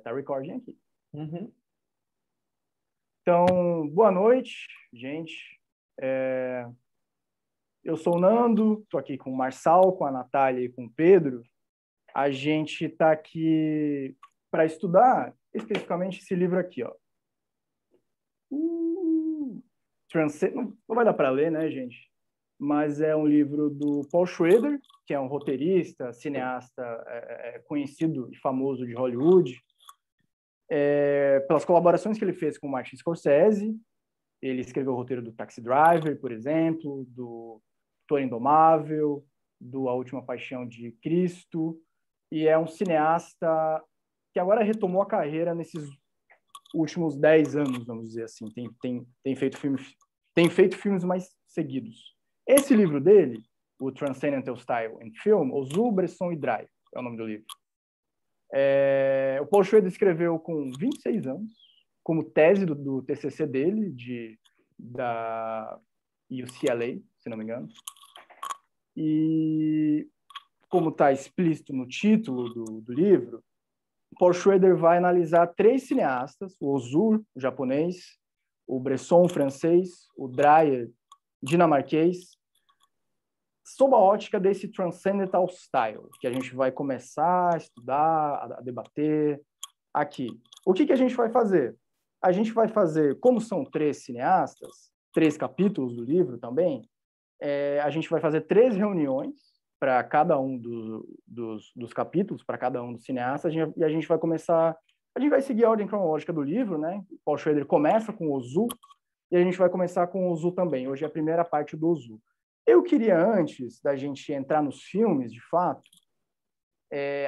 Tá recording aqui. Uhum. Então, boa noite, gente. Eu sou o Nando, estou aqui com o Marçal, com a Natália e com o Pedro. A gente está aqui para estudar especificamente esse livro aqui, ó. Não vai dar para ler, né, gente? Mas é um livro do Paul Schrader, que é um roteirista, cineasta conhecido e famoso de Hollywood, pelas colaborações que ele fez com o Martin Scorsese. Ele escreveu o roteiro do Taxi Driver, por exemplo, do Toro Indomável, do A Última Paixão de Cristo, e é um cineasta que agora retomou a carreira nesses últimos 10 anos, vamos dizer assim. Tem feito filmes mais seguidos. Esse livro dele, o Transcendental Style in Film, Ozu, Bresson e Drive, é o nome do livro. O Paul Schrader escreveu com 26 anos, como tese do TCC dele, da UCLA, se não me engano. E, como está explícito no título do livro, Paul Schrader vai analisar 3 cineastas, o Ozu, o japonês, o Bresson, o francês, o Dreyer, dinamarquês, sob a ótica desse Transcendental Style, que a gente vai começar a estudar, a debater aqui. O que a gente vai fazer? A gente vai fazer, como são 3 cineastas, 3 capítulos do livro também, a gente vai fazer 3 reuniões para cada um dos capítulos, para cada um dos cineastas, e a gente vai começar, a gente vai seguir a ordem cronológica do livro, né? Paul Schrader começa com o Ozu, e a gente vai começar com o Ozu também. Hoje é a primeira parte do Ozu. Eu queria, antes da gente entrar nos filmes, de fato,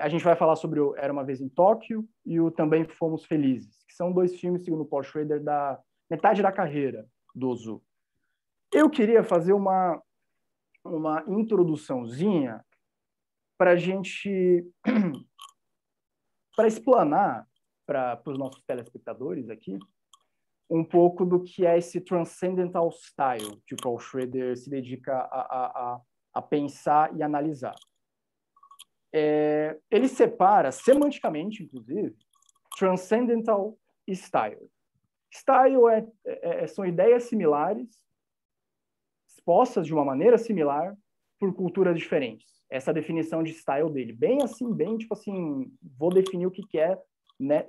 a gente vai falar sobre o Era Uma Vez em Tóquio e o Também Fomos Felizes, que são 2 filmes, segundo o Paul Schrader, da metade da carreira do Ozu. Eu queria fazer uma introduçãozinha para a gente, para explanar para os nossos telespectadores aqui, um pouco do que é esse Transcendental Style que o Paul Schrader se dedica a pensar e analisar. Ele separa, semanticamente, inclusive, Transcendental e Style. Style são ideias similares, expostas de uma maneira similar por culturas diferentes. Essa definição de style dele, bem assim, bem tipo assim, vou definir o que é, né,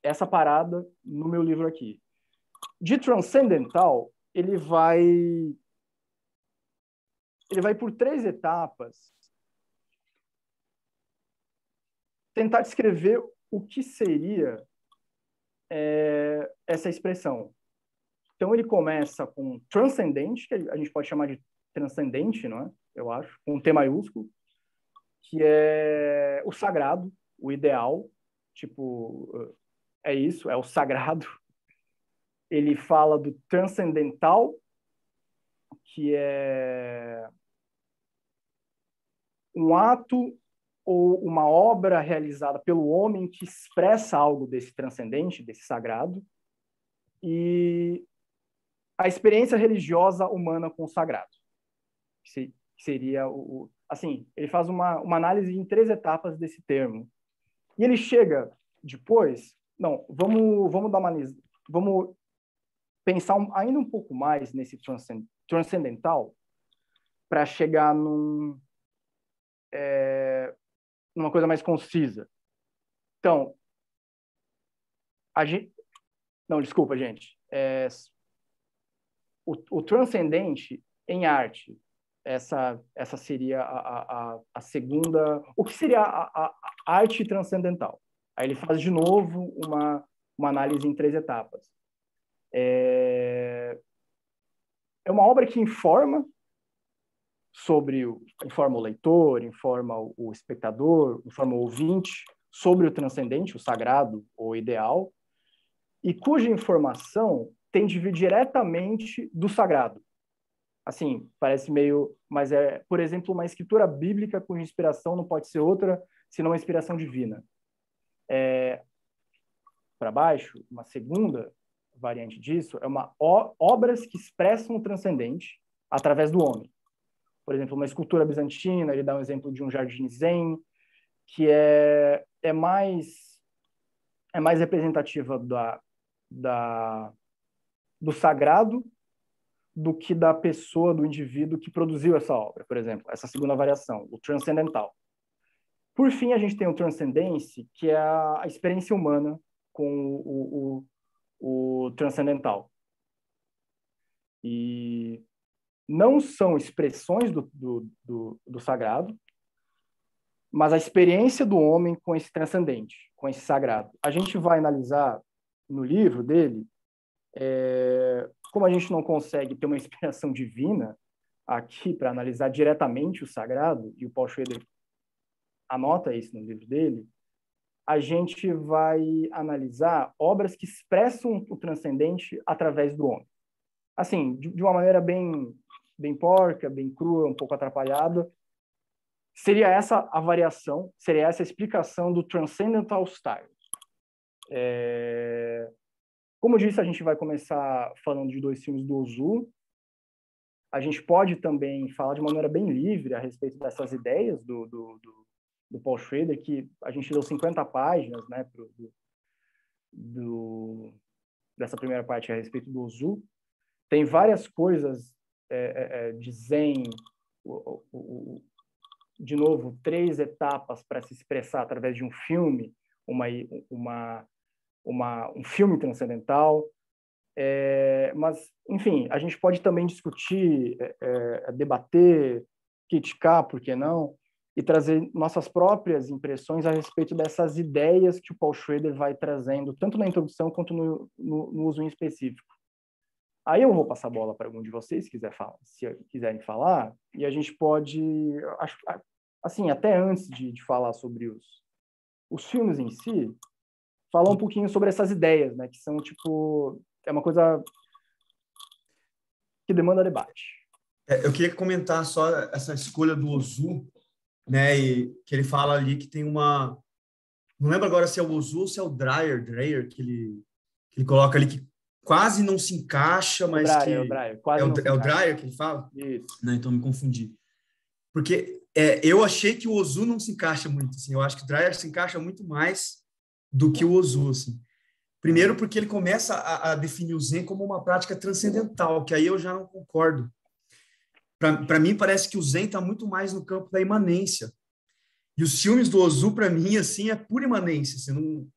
essa parada no meu livro aqui. De Transcendental, ele vai por 3 etapas tentar descrever o que seria essa expressão. Então, ele começa com transcendente, que a gente pode chamar de transcendente, não é? Eu acho, com um T maiúsculo, que é o sagrado, o ideal, tipo, é isso, é o sagrado. Ele fala do transcendental, que é um ato ou uma obra realizada pelo homem que expressa algo desse transcendente, desse sagrado, e a experiência religiosa humana com o sagrado, que seria assim, ele faz uma análise em 3 etapas desse termo. E ele chega depois, não, vamos pensar ainda um pouco mais nesse transcendental para chegar numa coisa mais concisa. Então, não, desculpa, gente. O transcendente em arte, essa seria a segunda. O que seria a arte transcendental? Aí ele faz de novo uma análise em 3 etapas. É uma obra que informa o leitor, informa o espectador, informa o ouvinte sobre o transcendente, o sagrado ou ideal, e cuja informação tem de vir diretamente do sagrado. Assim, parece meio... Mas por exemplo, uma escritura bíblica cuja inspiração não pode ser outra senão uma inspiração divina. Para baixo, uma segunda variante disso é obras que expressam o transcendente através do homem. Por exemplo, uma escultura bizantina, ele dá um exemplo de um jardim zen, que é mais é mais representativa do sagrado do que da pessoa, do indivíduo que produziu essa obra, por exemplo, essa segunda variação, o transcendental. Por fim, a gente tem o transcendence, que é a experiência humana com o transcendental. E não são expressões do sagrado, mas a experiência do homem com esse transcendente, com esse sagrado. A gente vai analisar no livro dele, como a gente não consegue ter uma inspiração divina aqui para analisar diretamente o sagrado, e o Paul Schrader anota isso no livro dele, a gente vai analisar obras que expressam o transcendente através do homem. Assim, de uma maneira bem porca, bem crua, um pouco atrapalhada. Seria essa a variação, seria essa a explicação do Transcendental Style. Como eu disse, a gente vai começar falando de 2 filmes do Ozu. A gente pode também falar de uma maneira bem livre a respeito dessas ideias do Paul Schrader, que a gente deu 50 páginas, né, dessa primeira parte a respeito do Ozu. Tem várias coisas de Zen, de novo, 3 etapas para se expressar através de um filme, um filme transcendental. Mas, enfim, a gente pode também discutir, debater, criticar, por que não, e trazer nossas próprias impressões a respeito dessas ideias que o Paul Schrader vai trazendo, tanto na introdução quanto no uso em específico. Aí eu vou passar a bola para algum de vocês, se quiserem falar, e a gente pode, assim, até antes de falar sobre os filmes em si, falar um pouquinho sobre essas ideias, né, que são, tipo, é uma coisa que demanda debate. Eu queria comentar só essa escolha do Ozu, né, e que ele fala ali que tem uma... Não lembro agora se é o Ozu ou se é o Dreyer que ele coloca ali, que quase não se encaixa, mas que... É o Dreyer, quase não se É o encaixa. Dreyer que ele fala? Isso. Não, então me confundi. Porque eu achei que o Ozu não se encaixa muito, assim. Eu acho que o Dreyer se encaixa muito mais do que o Ozu, assim. Primeiro porque ele começa a definir o Zen como uma prática transcendental, que aí eu já não concordo. Para mim, parece que o Zen está muito mais no campo da imanência. E os filmes do Ozu, para mim, assim, é pura imanência. Assim, não...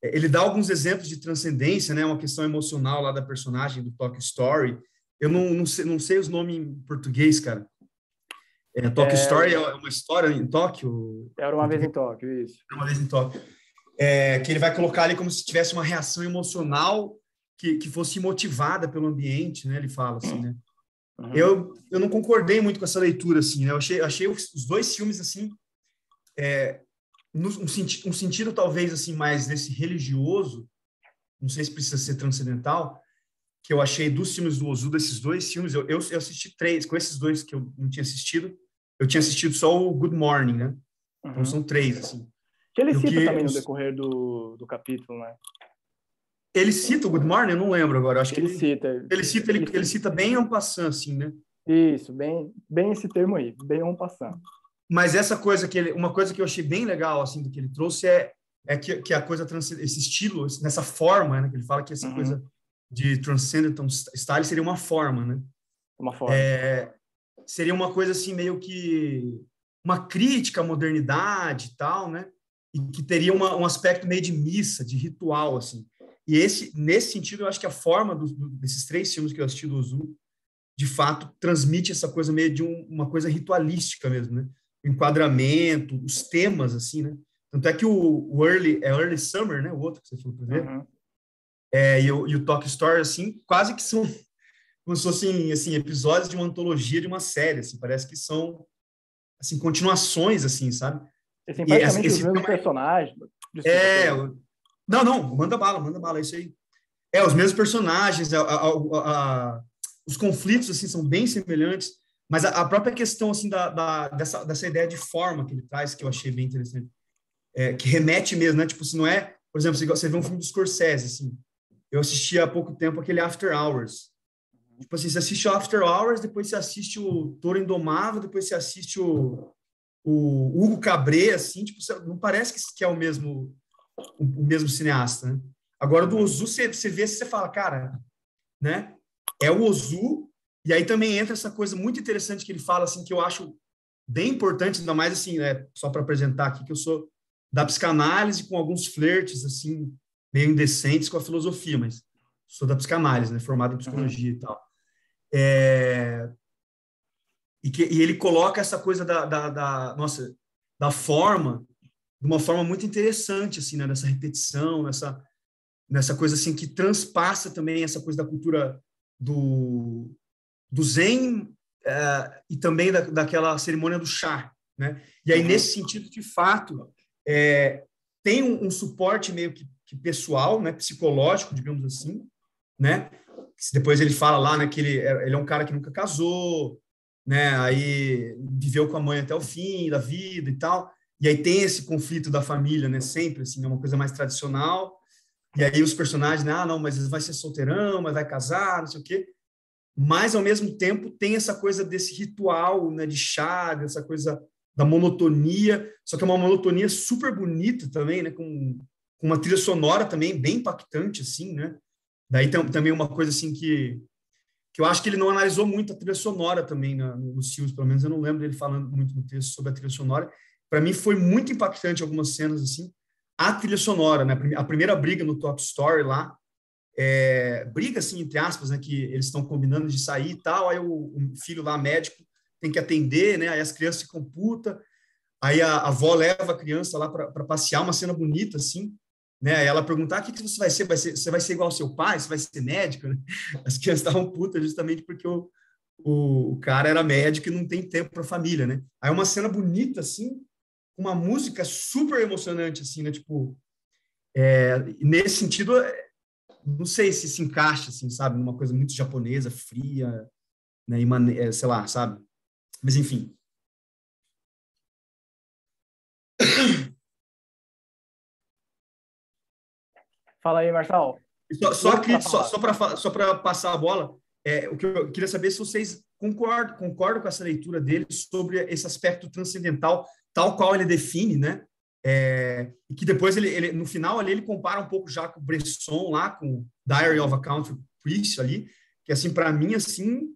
Ele dá alguns exemplos de transcendência, né? Uma questão emocional lá da personagem do Tokyo Story. Eu não sei os nomes em português, cara. Tokyo Story é uma história em Tóquio. Era uma vez em Tóquio, isso. Era uma vez em Tóquio. Que ele vai colocar ali como se tivesse uma reação emocional que fosse motivada pelo ambiente, né? Ele fala assim, né? Uhum. Eu não concordei muito com essa leitura, assim, né? Eu achei os 2 filmes, assim, um sentido talvez, assim, mais desse religioso, não sei se precisa ser transcendental, que eu achei dos filmes do Ozu, desses 2 filmes, eu assisti 3, com esses 2 que eu não tinha assistido, eu tinha assistido só o Good Morning, né? Então Uhum. são 3, assim. Que ele cita também no decorrer do capítulo, né? Ele cita o Good Morning? Eu não lembro agora. Acho que ele cita bem en passant, assim, né? Isso, bem esse termo aí, bem en passant. Mas essa coisa uma coisa que eu achei bem legal, assim, do que ele trouxe que a coisa, esse estilo, nessa forma, né? Que ele fala que essa coisa de Transcendental Style seria uma forma, né? Uma forma. Seria uma coisa, assim, meio que uma crítica à modernidade e tal, né? E que teria um aspecto meio de missa, de ritual, assim. E nesse sentido, eu acho que a forma desses 3 filmes que eu assisti do Ozu, de fato, transmite essa coisa meio de uma coisa ritualística mesmo, né? O enquadramento, os temas, assim, né? Tanto é que o Early Summer, né? O outro que você falou para ver. Uhum. E o Tokyo Story, assim, quase que são como se fossem, assim, episódios de uma antologia de uma série, assim. Parece que são, assim, continuações, assim, sabe? Assim, praticamente os mesmos personagens. Desculpa, Não, manda bala, é isso aí. Os mesmos personagens, os conflitos, assim, são bem semelhantes, mas a própria questão, assim, dessa ideia de forma que ele traz, que eu achei bem interessante, que remete mesmo, né? Tipo, se não é... Por exemplo, você vê um filme do Scorsese, assim, eu assisti há pouco tempo aquele After Hours. Tipo assim, você assiste o After Hours, depois você assiste o Toro Indomável, depois você assiste o Hugo Cabret, assim, tipo, não parece que é o mesmo o mesmo cineasta, né? Agora, do Ozu, você vê, você fala, cara, né? É o Ozu, e aí também entra essa coisa muito interessante que ele fala, assim, que eu acho bem importante, ainda mais, assim, só para apresentar aqui, que eu sou da psicanálise com alguns flertes, assim, meio indecentes com a filosofia, mas sou da psicanálise, né? Formado em psicologia e tal. E ele coloca essa coisa nossa, da forma, de uma forma muito interessante, assim, né? Nessa repetição, nessa coisa, assim, que transpassa também essa coisa da cultura do Zen e também daquela cerimônia do chá, né? E aí, nesse sentido, de fato, tem um suporte meio que pessoal, né? Psicológico, digamos assim, né? Depois ele fala lá, né, que ele é um cara que nunca casou, né? Aí viveu com a mãe até o fim da vida e tal. E aí tem esse conflito da família, né? Sempre, assim, é uma coisa mais tradicional. E aí os personagens, né? Ah, não, mas vai ser solteirão, mas vai casar, não sei o quê. Mas, ao mesmo tempo, tem essa coisa desse ritual, né? De chá, dessa coisa da monotonia. Só que é uma monotonia super bonita também, né? Com uma trilha sonora também bem impactante, assim, né? Daí tem também uma coisa, assim, que eu acho que ele não analisou muito a trilha sonora também nos filmes, pelo menos eu não lembro dele falando muito no texto sobre a trilha sonora. Para mim foi muito impactante algumas cenas assim. A trilha sonora, né? A primeira briga no Top Story lá, briga assim entre aspas, né? Que eles estão combinando de sair e tal. Aí o filho lá médico tem que atender, né? Aí as crianças ficam puta. Aí a avó leva a criança lá para passear, uma cena bonita assim. Né? Aí ela perguntar: o que você vai ser? Você vai ser igual ao seu pai? Você vai ser médico? Né? As crianças estavam putas justamente porque o cara era médico e não tem tempo para a família, né? Aí uma cena bonita, assim, uma música super emocionante, assim, né? Tipo, nesse sentido, não sei se encaixa, assim, sabe? Numa coisa muito japonesa, fria, né? Sei lá, sabe? Mas, enfim. Fala aí, Marçal. Só para passar a bola, o que eu queria saber se vocês concordam com essa leitura dele sobre esse aspecto transcendental, tal qual ele define, né? E que depois ele no final ali ele compara um pouco já com o Bresson lá com Diary of a Country Priest ali, que assim para mim assim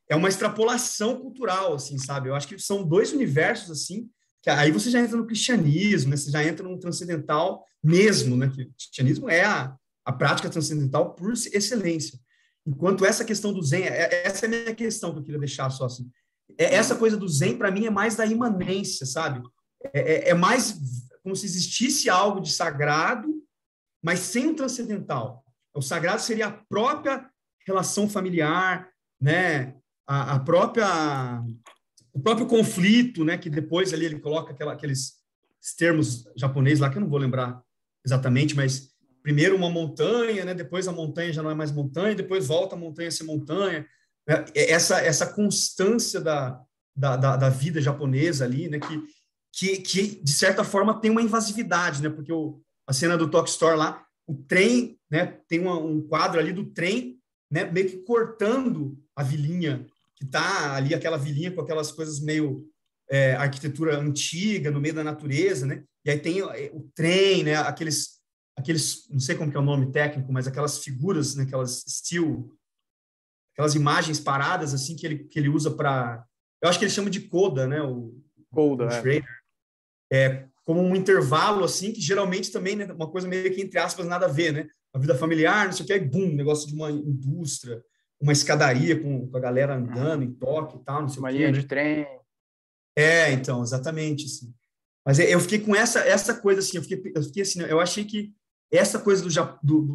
é uma extrapolação cultural, assim, sabe? Eu acho que são dois universos assim que aí você já entra no cristianismo, né? Você já entra no transcendental mesmo, né? Que o cristianismo é a prática transcendental por excelência. Enquanto essa questão do Zen, essa é a minha questão que eu queria deixar só assim. Essa coisa do Zen, para mim, é mais da imanência, sabe? É mais como se existisse algo de sagrado, mas sem o transcendental. O sagrado seria a própria relação familiar, né? A própria o próprio conflito, né, que depois ali ele coloca aqueles termos japoneses lá que eu não vou lembrar exatamente, mas primeiro uma montanha, né, depois a montanha já não é mais montanha, depois volta a montanha a ser montanha. Essa constância da vida japonesa ali, né, que de certa forma tem uma invasividade, né, porque a cena do Tokyo Store lá, o trem, né, tem um quadro ali do trem, né, meio que cortando a vilinha que está ali, aquela vilinha com aquelas coisas meio arquitetura antiga, no meio da natureza, né? E aí tem o trem, né? Aqueles, não sei como que é o nome técnico, mas aquelas figuras, né? Aquelas imagens paradas, assim, que ele usa para... Eu acho que ele chama de coda, né? O Schrader. Como um intervalo, assim, que geralmente também, né? Uma coisa meio que, entre aspas, nada a ver, né? A vida familiar, não sei o que, aí, bum, negócio de uma indústria, uma escadaria com a galera andando em toque e tal, não sei uma o quê. Linha Né? de trem. Então, exatamente, assim. Mas eu fiquei com essa coisa, assim, eu fiquei assim, eu achei que essa coisa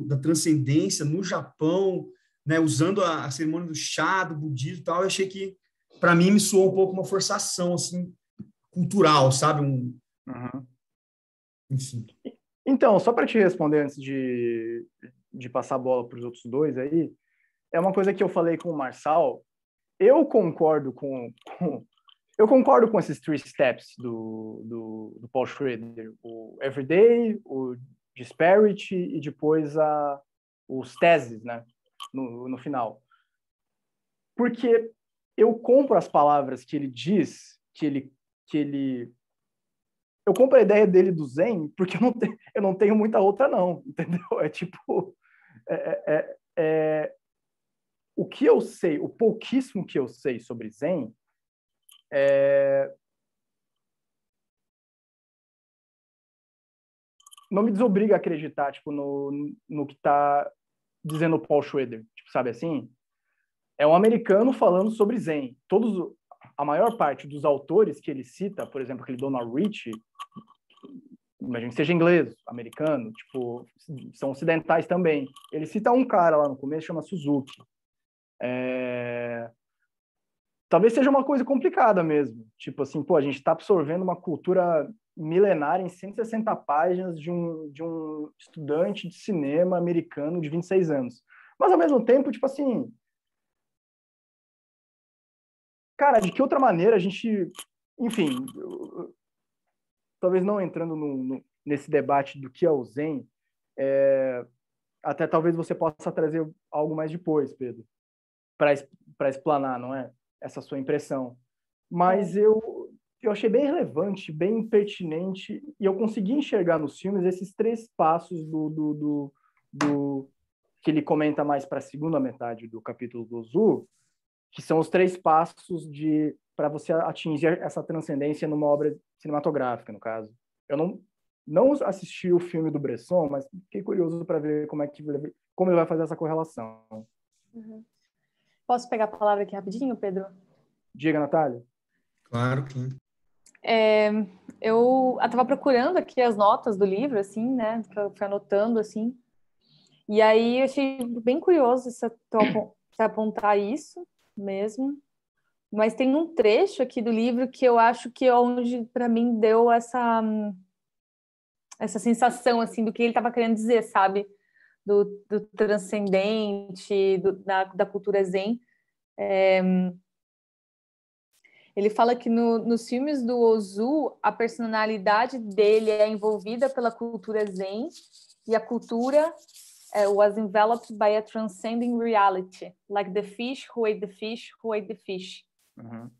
da transcendência no Japão, né, usando a cerimônia do chá, do budismo e tal, eu achei que, para mim, me soou um pouco uma forçação, assim, cultural, sabe? Enfim. Então, só para te responder antes de passar a bola para os outros dois aí, é uma coisa que eu falei com o Marçal. Eu concordo eu concordo com esses three steps do Paul Schrader, o Everyday, o Disparity e depois os teses, né, no final. Porque eu compro as palavras que ele diz, que ele eu compro a ideia dele do Zen porque eu não tenho muita outra, não, entendeu? É tipo... o que eu sei, o pouquíssimo que eu sei sobre Zen, não me desobriga a acreditar tipo, no que está dizendo o Paul Schroeder. Tipo, sabe assim? É um americano falando sobre Zen. A maior parte dos autores que ele cita, por exemplo, aquele Donald Rich, imagino que seja inglês, americano, tipo, são ocidentais também. Ele cita um cara lá no começo, chama Suzuki. Talvez seja uma coisa complicada mesmo. Tipo assim, pô, a gente está absorvendo uma cultura milenária em 160 páginas de um estudante de cinema americano de 26 anos. Mas, ao mesmo tempo, tipo assim, cara, de que outra maneira a gente... Enfim, talvez não entrando nesse debate do que é o Zen, até talvez você possa trazer algo mais depois, Pedro, para explanar, não é? Essa sua impressão. Mas eu achei bem relevante, bem pertinente, e eu consegui enxergar nos filmes esses 3 passos do que ele comenta mais para a segunda metade do capítulo do Zu, que são os 3 passos para você atingir essa transcendência numa obra cinematográfica, no caso. Eu não assisti o filme do Bresson, mas fiquei curioso para ver como ele vai fazer essa correlação. Uhum. Posso pegar a palavra aqui rapidinho, Pedro? Diga, Natália. Claro que... Eu estava procurando aqui as notas do livro, assim, né? Que eu fui anotando, assim. E aí eu achei bem curioso você apontar isso mesmo. Mas tem um trecho aqui do livro que eu acho que é onde, para mim, deu essa sensação, assim, do que ele estava querendo dizer, sabe? Do transcendente, da cultura zen. Ele fala que nos filmes do Ozu, a personalidade dele é envolvida pela cultura zen e a cultura was enveloped by a transcending reality, like the fish who ate the fish who ate the fish. Uhum.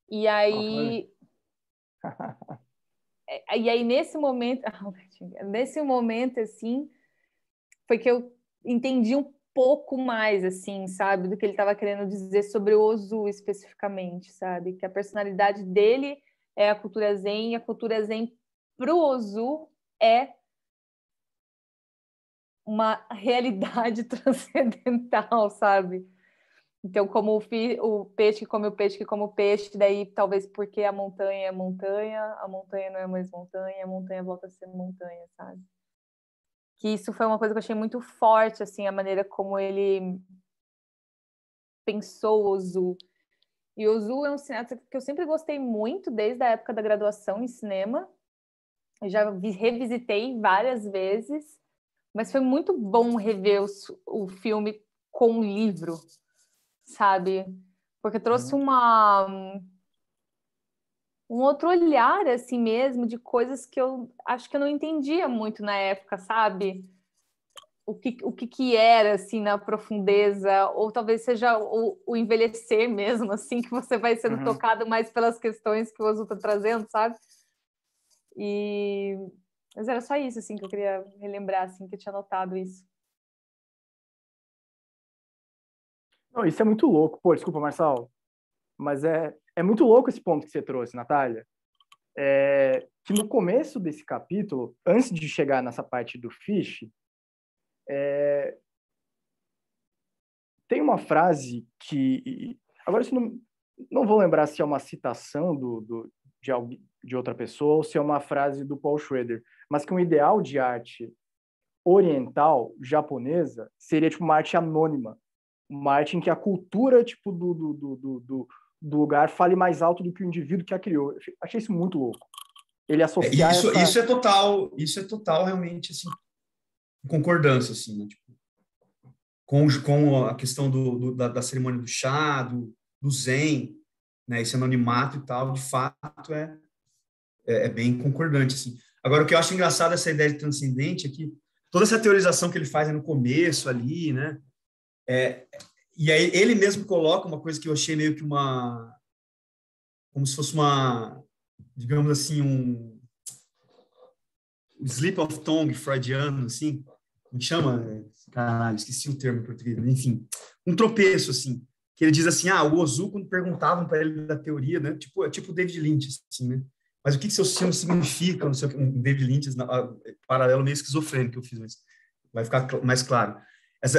E aí... e aí, nesse momento, assim, foi que eu entendi um pouco mais, assim, sabe, do que ele estava querendo dizer sobre o Ozu especificamente, sabe? Que a personalidade dele é a cultura zen, e a cultura zen para o Ozu é uma realidade transcendental, sabe? Então, como o peixe que come o peixe que come o peixe, daí talvez porque a montanha não é mais montanha, a montanha volta a ser montanha, sabe? Que isso foi uma coisa que eu achei muito forte, assim, a maneira como ele pensou o Ozu. E o Ozu é um cineasta que eu sempre gostei muito, desde a época da graduação em cinema. Eu já revisitei várias vezes, mas foi muito bom rever o filme com o livro, sabe? Porque trouxe um outro olhar, assim mesmo, de coisas que eu acho que eu não entendia muito na época, sabe? O que era, assim, na profundeza, ou talvez seja o envelhecer mesmo, assim, que você vai sendo tocado mais pelas questões que o Ozu está trazendo, sabe? Mas era só isso, assim, que eu queria relembrar, assim, que eu tinha notado isso. Não, isso é muito louco. Pô, desculpa, Marçal, mas é muito louco esse ponto que você trouxe, Natália. Que no começo desse capítulo, antes de chegar nessa parte do Fish, tem uma frase que... Agora, não vou lembrar se é uma citação de outra pessoa ou se é uma frase do Paul Schroeder, mas que um ideal de arte oriental, japonesa, seria tipo uma arte anônima. Uma arte em que a cultura tipo, do lugar fale mais alto do que o indivíduo que a criou. Eu achei isso muito louco. Ele associar isso é total realmente assim, concordância assim, né? Tipo, com a questão da cerimônia do chá, do zen, né? Esse anonimato e tal, de fato é bem concordante assim. Agora, o que eu acho engraçado essa ideia de transcendente é que toda essa teorização que ele faz no começo ali, né? E aí ele mesmo coloca uma coisa que eu achei meio que como se fosse digamos assim, slip of tongue freudiano, assim, como chama? Caralho, esqueci o termo em português, enfim, um tropeço, assim, que ele diz assim, o Ozu, quando perguntavam para ele da teoria, né, tipo o David Lynch, assim, né, mas o que seus filmes significam, não sei o que, um David Lynch, paralelo meio esquizofrênico que eu fiz, mas vai ficar mais claro.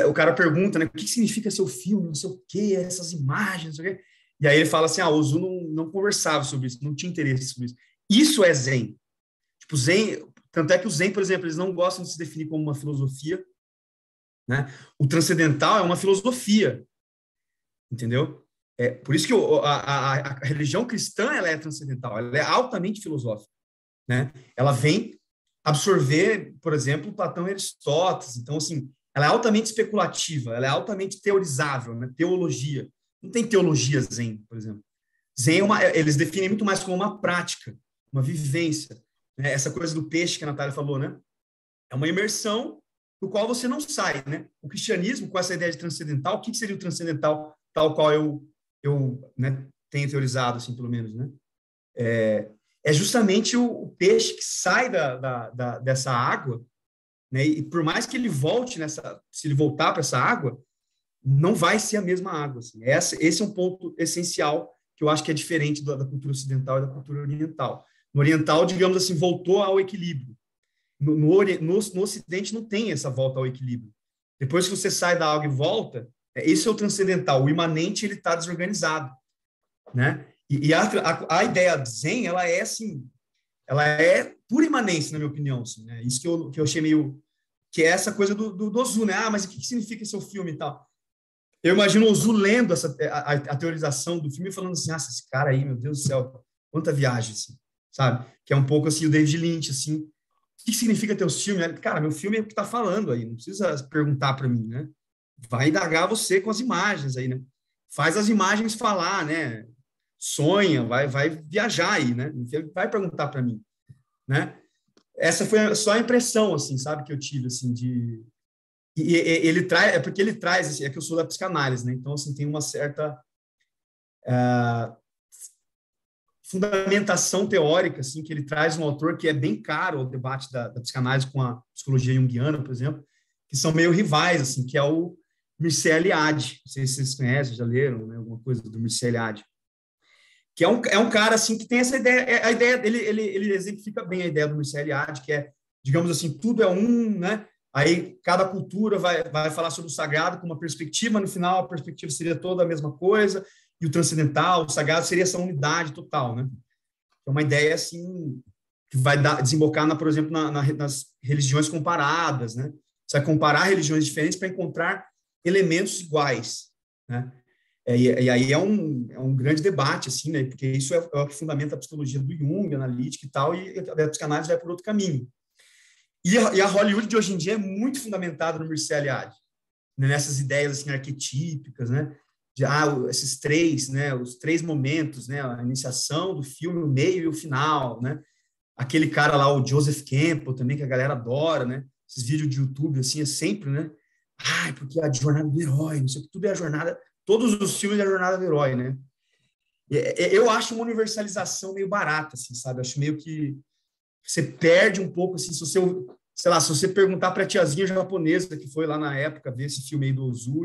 O cara pergunta, né, o que significa seu filme, não sei o que, essas imagens, não sei o que, e aí ele fala assim, o Ozu não conversava sobre isso, não tinha interesse sobre isso. Isso é Zen. Tipo, Zen, tanto é que o Zen, por exemplo, eles não gostam de se definir como uma filosofia, né? O transcendental é uma filosofia, entendeu? Por isso que a religião cristã, ela é transcendental, ela é altamente filosófica, né? Ela vem absorver, por exemplo, Platão e Aristóteles. Então, assim, ela é altamente especulativa, ela é altamente teorizável, né? Teologia. Não tem teologia Zen, por exemplo. Zen eles definem muito mais como uma prática, uma vivência, né? Essa coisa do peixe que a Natália falou, né? É uma imersão do qual você não sai, né? O cristianismo, com essa ideia de transcendental, o que seria o transcendental, tal qual eu né, tenho teorizado, assim, pelo menos, né? É justamente o peixe que sai dessa água, né? E por mais que ele volte se ele voltar para essa água, não vai ser a mesma água. Assim. Esse é um ponto essencial que eu acho que é diferente da cultura ocidental e da cultura oriental. No oriental, digamos assim, voltou ao equilíbrio. No Ocidente não tem essa volta ao equilíbrio. Depois que você sai da água e volta, esse é o transcendental. O imanente ele está desorganizado, né? E a ideia Zen, ela é assim, ela é pura imanência, na minha opinião. Assim, né? Isso que eu achei meio que é essa coisa do Ozu, né? Mas o que significa seu filme e tal? Eu imagino o Ozu lendo a teorização do filme e falando assim, esse cara aí, meu Deus do céu, quanta viagem, assim, sabe? Que é um pouco assim o David Lynch, assim. O que significa teus filmes? Cara, meu filme é o que tá falando aí, não precisa perguntar para mim, né? Vai indagar você com as imagens aí, né? Faz as imagens falar, né? Sonha, vai viajar aí, né? Vai perguntar para mim, né? Essa foi só a impressão, assim, sabe, que eu tive, assim, de... E ele traz, porque ele traz, assim, é que eu sou da psicanálise, né? Então, assim, tem uma certa fundamentação teórica, assim, que ele traz um autor que é bem caro ao debate da psicanálise com a psicologia junguiana, por exemplo, que são meio rivais, assim, que é o Mircea Eliade. Não sei se vocês conhecem, já leram, né, alguma coisa do Mircea Eliade. Que é um cara, assim, que tem essa ideia, a ideia dele, ele exemplifica bem a ideia do Mircea Eliade, que é, digamos assim, tudo é né? Aí cada cultura vai falar sobre o sagrado com uma perspectiva, no final a perspectiva seria toda a mesma coisa, e o transcendental, o sagrado seria essa unidade total, né? É uma ideia, assim, que vai desembocar, por exemplo, nas religiões comparadas, né? Você vai comparar religiões diferentes para encontrar elementos iguais, né? E aí é um grande debate, assim, né? Porque isso é o que fundamenta a psicologia do Jung, analítica e tal, e a psicanálise vai por outro caminho. E a Hollywood de hoje em dia é muito fundamentada no Mircea Eliade, né? Nessas ideias assim, arquetípicas, né? De esses três, né? Os três momentos, né? A iniciação do filme, o meio e o final, né? Aquele cara lá, o Joseph Campbell, também, que a galera adora, né? Esses vídeos de YouTube, assim, é sempre, né? Porque é a jornada do herói, não sei o que, tudo é a jornada... Todos os filmes é a jornada do herói, né? Eu acho uma universalização meio barata, assim, sabe? Eu acho meio que você perde um pouco, assim, se você, sei lá, se você perguntar para a tiazinha japonesa que foi lá na época ver esse filme aí do Ozu,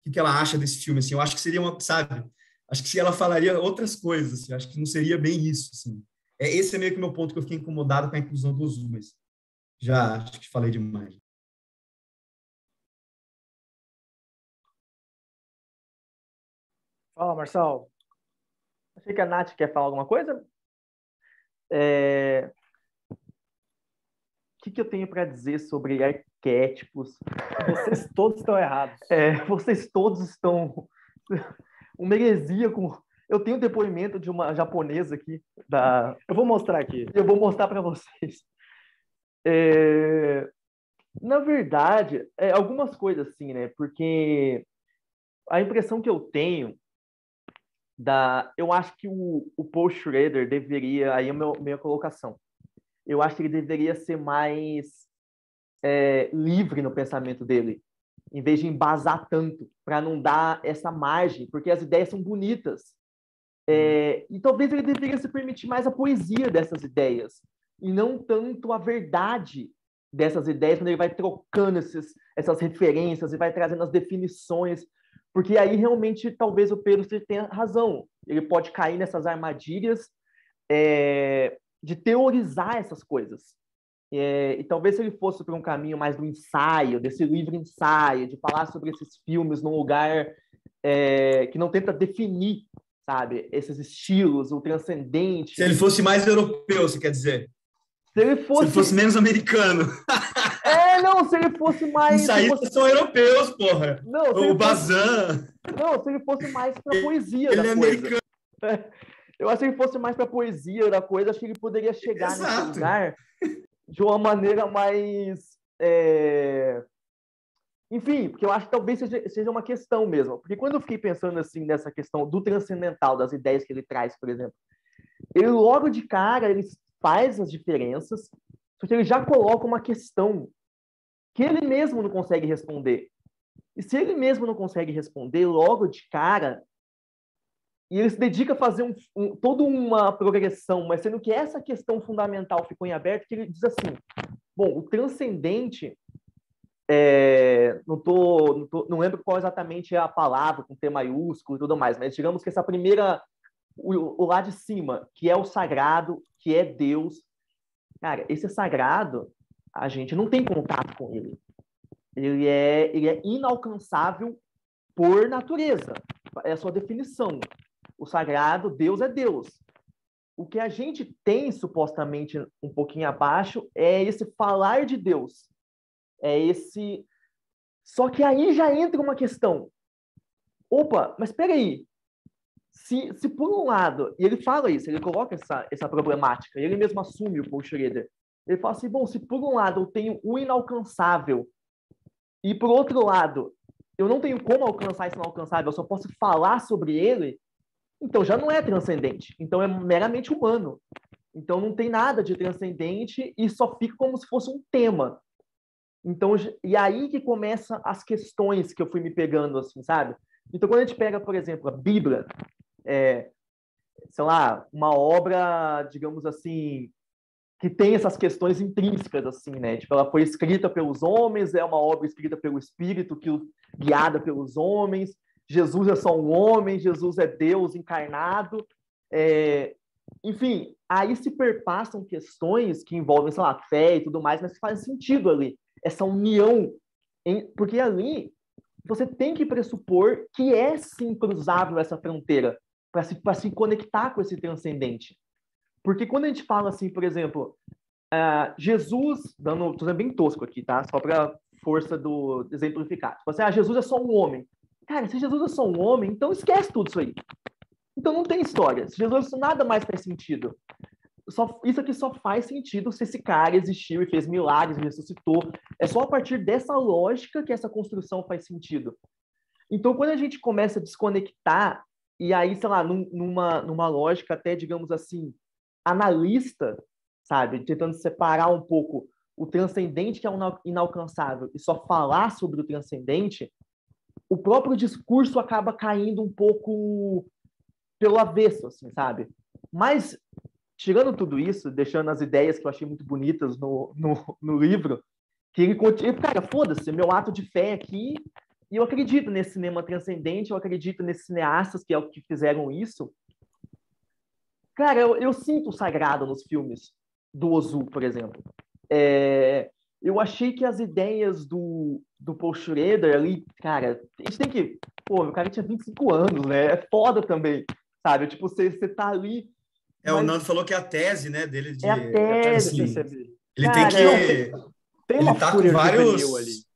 o que ela acha desse filme, assim, eu acho que seria sabe? Acho que ela falaria outras coisas, assim, acho que não seria bem isso, assim. Esse é meio que o meu ponto, que eu fiquei incomodado com a inclusão do Ozu, mas já acho que falei demais. Fala, Marçal. Achei que a Nath quer falar alguma coisa. O que eu tenho para dizer sobre arquétipos? Vocês todos estão errados. Vocês todos estão... Uma heresia com... Eu tenho um depoimento de uma japonesa aqui. Eu vou mostrar aqui. Eu vou mostrar para vocês. Na verdade, algumas coisas assim, né? Porque a impressão que eu tenho eu acho que o Paul Schrader deveria, aí é a minha colocação, eu acho que ele deveria ser mais livre no pensamento dele, em vez de embasar tanto, para não dar essa margem, porque as ideias são bonitas. E talvez ele deveria se permitir mais a poesia dessas ideias, e não tanto a verdade dessas ideias, quando ele vai trocando essas referências e vai trazendo as definições, porque aí realmente talvez o Pedro tenha razão. Ele pode cair nessas armadilhas de teorizar essas coisas. E talvez se ele fosse para um caminho mais do ensaio, desse livre ensaio, de falar sobre esses filmes num lugar que não tenta definir, sabe, esses estilos, o transcendente. Se ele fosse mais europeu, você quer dizer? Se ele fosse menos americano. Não, se ele fosse mais... Ensaístas são europeus, porra. Não, o Bazin. Não, se ele fosse mais para poesia ele da é coisa. Americano. Eu acho que ele fosse mais para poesia da coisa, acho que ele poderia chegar Exato. nesse lugar de uma maneira mais... Enfim, porque eu acho que talvez seja uma questão mesmo. Porque quando eu fiquei pensando assim nessa questão do transcendental, das ideias que ele traz, por exemplo, ele logo de cara, ele faz as diferenças, só que ele já coloca uma questão que ele mesmo não consegue responder. E se ele mesmo não consegue responder logo de cara, e ele se dedica a fazer toda uma progressão, mas sendo que essa questão fundamental ficou em aberto, que ele diz assim, bom, o transcendente, não lembro qual exatamente é a palavra, com T maiúsculo e tudo mais, mas digamos que essa primeira, o lá de cima, que é o sagrado, que é Deus, cara, esse sagrado, a gente não tem contato com ele. Ele é inalcançável por natureza. É a sua definição. O sagrado, Deus é Deus. O que a gente tem, supostamente, um pouquinho abaixo, é esse falar de Deus. Só que aí já entra uma questão. Opa, mas espera aí. Se por um lado, e ele fala isso, ele coloca essa problemática, ele mesmo assume, o Paul Schrader. Ele fala assim, bom, se por um lado eu tenho o inalcançável e por outro lado eu não tenho como alcançar esse inalcançável, eu só posso falar sobre ele, então já não é transcendente, então é meramente humano. Então não tem nada de transcendente e só fica como se fosse um tema. Então, e aí que começam as questões que eu fui me pegando, assim, sabe? Então, quando a gente pega, por exemplo, a Bíblia, sei lá, uma obra, digamos assim, que tem essas questões intrínsecas, assim, né? Tipo, ela foi escrita pelos homens, é uma obra escrita pelo Espírito, guiada pelos homens. Jesus é só um homem, Jesus é Deus encarnado. Enfim, aí se perpassam questões que envolvem, sei lá, fé e tudo mais, mas que fazem sentido ali. Essa união, porque ali você tem que pressupor que é sim cruzável essa fronteira para se conectar com esse transcendente. Porque quando a gente fala assim, por exemplo, Jesus, estou sendo bem tosco aqui, tá? Só para força do exemplificar. Tipo assim, Jesus é só um homem. Cara, se Jesus é só um homem, então esquece tudo isso aí. Então não tem história. Se Jesus, nada mais faz sentido. Isso aqui só faz sentido se esse cara existiu e fez milagres, ressuscitou. É só a partir dessa lógica que essa construção faz sentido. Então, quando a gente começa a desconectar, e aí, sei lá, numa lógica até, digamos assim, analista, sabe? Tentando separar um pouco o transcendente, que é o inalcançável, e só falar sobre o transcendente, o próprio discurso acaba caindo um pouco pelo avesso, assim, sabe? Mas, tirando tudo isso, deixando as ideias que eu achei muito bonitas no livro, que ele continua, cara, foda-se, meu ato de fé aqui, e eu acredito nesse cinema transcendente, eu acredito nesses cineastas que é o que fizeram isso. Cara, eu sinto o sagrado nos filmes do Ozu, por exemplo. Eu achei que as ideias do Paul Schrader ali, cara, a gente tem que... Pô, o cara tinha 25 anos, né? É foda também, sabe? Tipo, você tá ali... Mas... O Nando falou que é a tese, né, dele. É a tese. Assim, ele cara, tem que... Tem uma fúria vários... ali.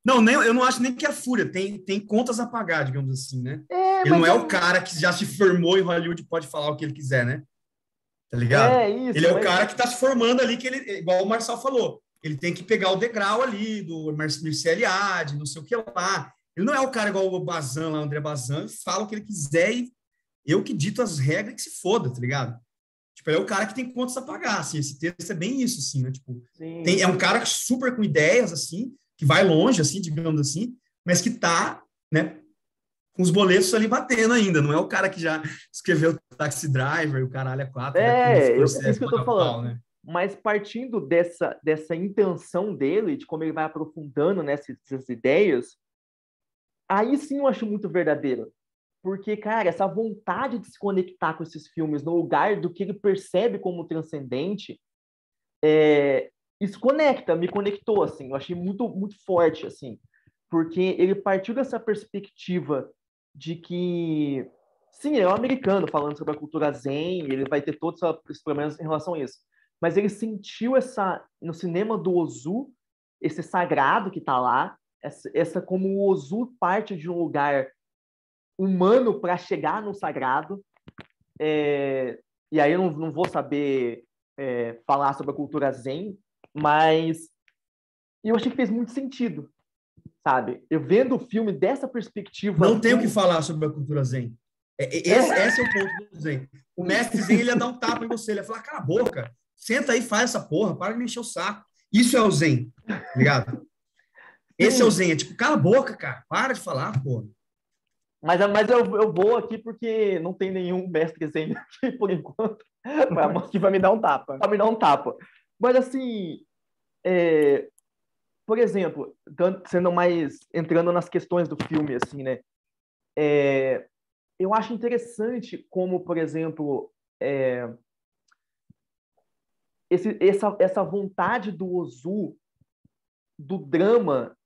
Não, eu não acho nem que é fúria. Tem contas a pagar, digamos assim, né? Ele não é o cara que já se formou em Hollywood e pode falar o que ele quiser, né? Tá ligado? Isso, ele é o cara que tá se formando ali, que ele, igual o Marçal falou, ele tem que pegar o degrau ali do Mircea Eliade, não sei o que lá. Ele não é o cara igual o Bazin lá, o André Bazin, fala o que ele quiser e eu que dito as regras que se foda, tá ligado? Tipo, ele é o cara que tem contas a pagar, assim, esse texto é bem isso, assim, né? Tipo, é um cara super com ideias, assim, que vai longe, assim, digamos assim, mas que tá, né, com os boletos ali batendo ainda, não é o cara que já escreveu Taxi Driver, o caralho é 4, isso que eu tô falando. né? Mas partindo dessa intenção dele, de como ele vai aprofundando nessas ideias, aí sim eu acho muito verdadeiro. Porque, cara, essa vontade de se conectar com esses filmes no lugar do que ele percebe como transcendente, isso me conectou, assim. Eu achei muito, muito forte, assim. Porque ele partiu dessa perspectiva de que, sim, ele é um americano falando sobre a cultura zen, ele vai ter todos esses problemas em relação a isso. Mas ele sentiu no cinema do Ozu, esse sagrado que está lá, essa como o Ozu parte de um lugar humano para chegar no sagrado. E aí eu não vou saber falar sobre a cultura zen, mas eu achei que fez muito sentido, sabe? Eu vendo o filme dessa perspectiva... Não tenho o que falar sobre a cultura zen. Esse é o ponto do zen. O mestre zen, ele ia dar um tapa em você, ele ia falar, cala a boca, senta aí e faz essa porra, para de me encher o saco. Isso é o zen, tá ligado? Esse é o zen, é tipo, cala a boca, cara, para de falar, porra. Mas eu vou aqui porque não tem nenhum mestre zen aqui, por enquanto. Que vai me dar um tapa. Vai me dar um tapa. Mas, assim, por exemplo, entrando nas questões do filme, assim, né? Eu acho interessante como, por exemplo, essa vontade do Ozu, do drama,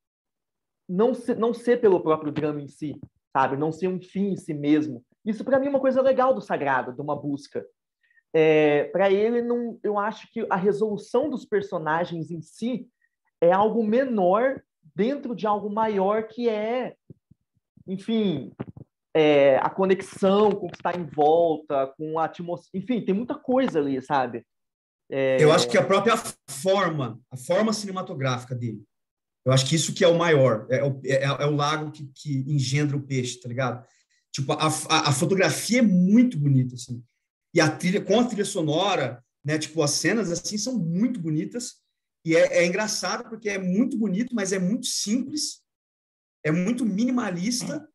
não ser pelo próprio drama em si, sabe? Não ser um fim em si mesmo. Isso, para mim, é uma coisa legal do sagrado, de uma busca. Para ele, eu acho que a resolução dos personagens em si é algo menor dentro de algo maior que enfim, a conexão com o que está em volta, com a atmosfera. Enfim, tem muita coisa ali, sabe? Eu acho que a própria a forma cinematográfica dele, eu acho que isso que é o maior, é o lago que engendra o peixe, tá ligado? Tipo, a fotografia é muito bonita, assim. E com a trilha sonora, né? Tipo, as cenas, assim, são muito bonitas. E é engraçado porque é muito bonito, mas é muito simples, é muito minimalista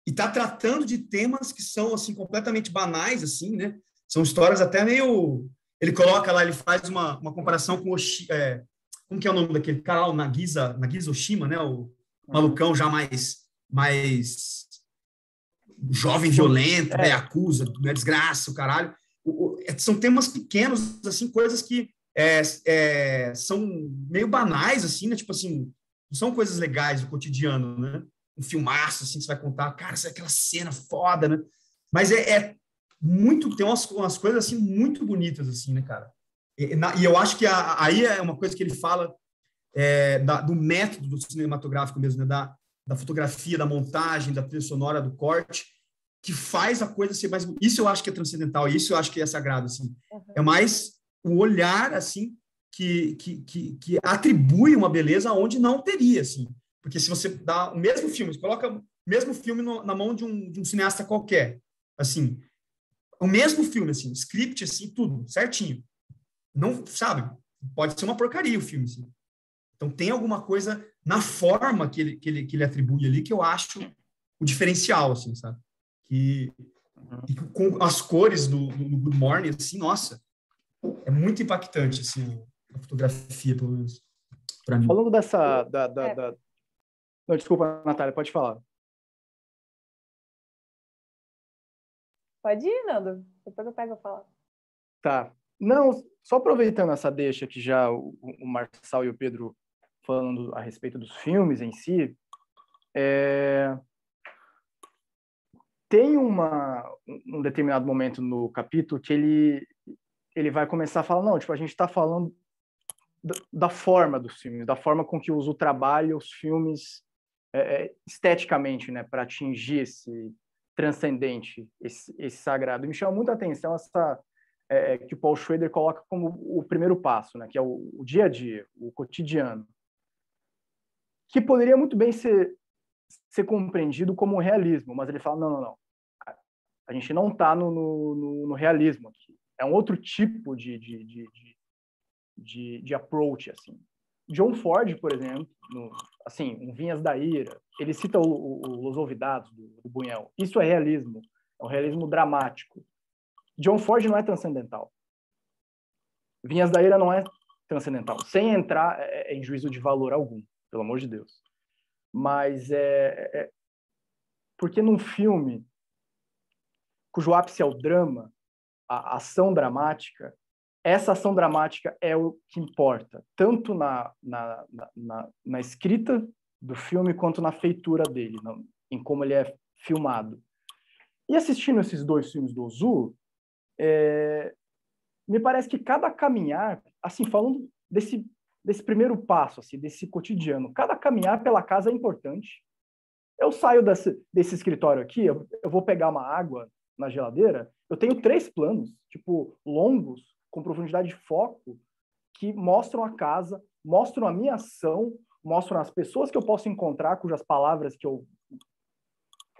e tá tratando de temas que são, assim, completamente banais, assim, né? São histórias até meio... Ele coloca lá, ele faz uma comparação com como que é o nome daquele cara lá, o Nagisa Oshima, né? O malucão já mais jovem, violento, acusa, né? Desgraça, o caralho. São temas pequenos, assim, coisas que são meio banais, assim, né? Tipo assim, não são coisas legais do cotidiano, né? Um filmaço, assim, que você vai contar, cara, isso é aquela cena foda, né? Mas tem umas coisas, assim, muito bonitas, assim, né, cara? E eu acho que aí é uma coisa que ele fala do método do cinematográfico mesmo, né? Da fotografia, da montagem, da trilha sonora, do corte, que faz a coisa ser mais... Isso eu acho que é transcendental, isso eu acho que é sagrado, assim. Uhum. É mais o olhar, assim, que atribui uma beleza onde não teria, assim. Porque se você dá o mesmo filme, você coloca o mesmo filme na mão de um cineasta qualquer, assim, o mesmo filme, assim, script, assim, tudo, certinho. Não, sabe? Pode ser uma porcaria o filme, assim. Então, tem alguma coisa na forma que ele atribui ali que eu acho o diferencial, assim, sabe? E com as cores do Good Morning, assim, nossa, é muito impactante, assim, a fotografia, pelo menos, para mim. Falando dessa... Não, desculpa, Natália, pode falar. Pode ir, Nando. Depois eu pego a fala. Tá. Não, só aproveitando essa deixa que já o Marçal e o Pedro falando a respeito dos filmes em si, tem um determinado momento no capítulo que ele vai começar a falar, não, tipo, a gente está falando da forma dos filmes, da forma com que o Ozu trabalha os filmes esteticamente, né, para atingir esse transcendente, esse sagrado. E me chama muita atenção que o Paul Schrader coloca como o primeiro passo, né, que é o dia a dia, o cotidiano, que poderia muito bem ser compreendido como realismo, mas ele fala, não, a gente não está no realismo aqui. É um outro tipo de approach, assim. John Ford, por exemplo, assim, em Vinhas da Ira, ele cita Os Olvidados, do Buñuel. Isso é realismo. É um realismo dramático. John Ford não é transcendental. Vinhas da Ira não é transcendental, sem entrar em juízo de valor algum, pelo amor de Deus. Mas porque num filme cujo ápice é o drama, a ação dramática, essa ação dramática é o que importa, tanto na escrita do filme quanto na feitura dele, em como ele é filmado. E assistindo esses dois filmes do Ozu, me parece que cada caminhar, assim, falando desse primeiro passo, assim, desse cotidiano, cada caminhar pela casa é importante. Eu saio desse escritório aqui, eu vou pegar uma água na geladeira, eu tenho 3 planos, tipo, longos, com profundidade de foco, que mostram a casa, mostram a minha ação, mostram as pessoas que eu posso encontrar, cujas palavras que eu...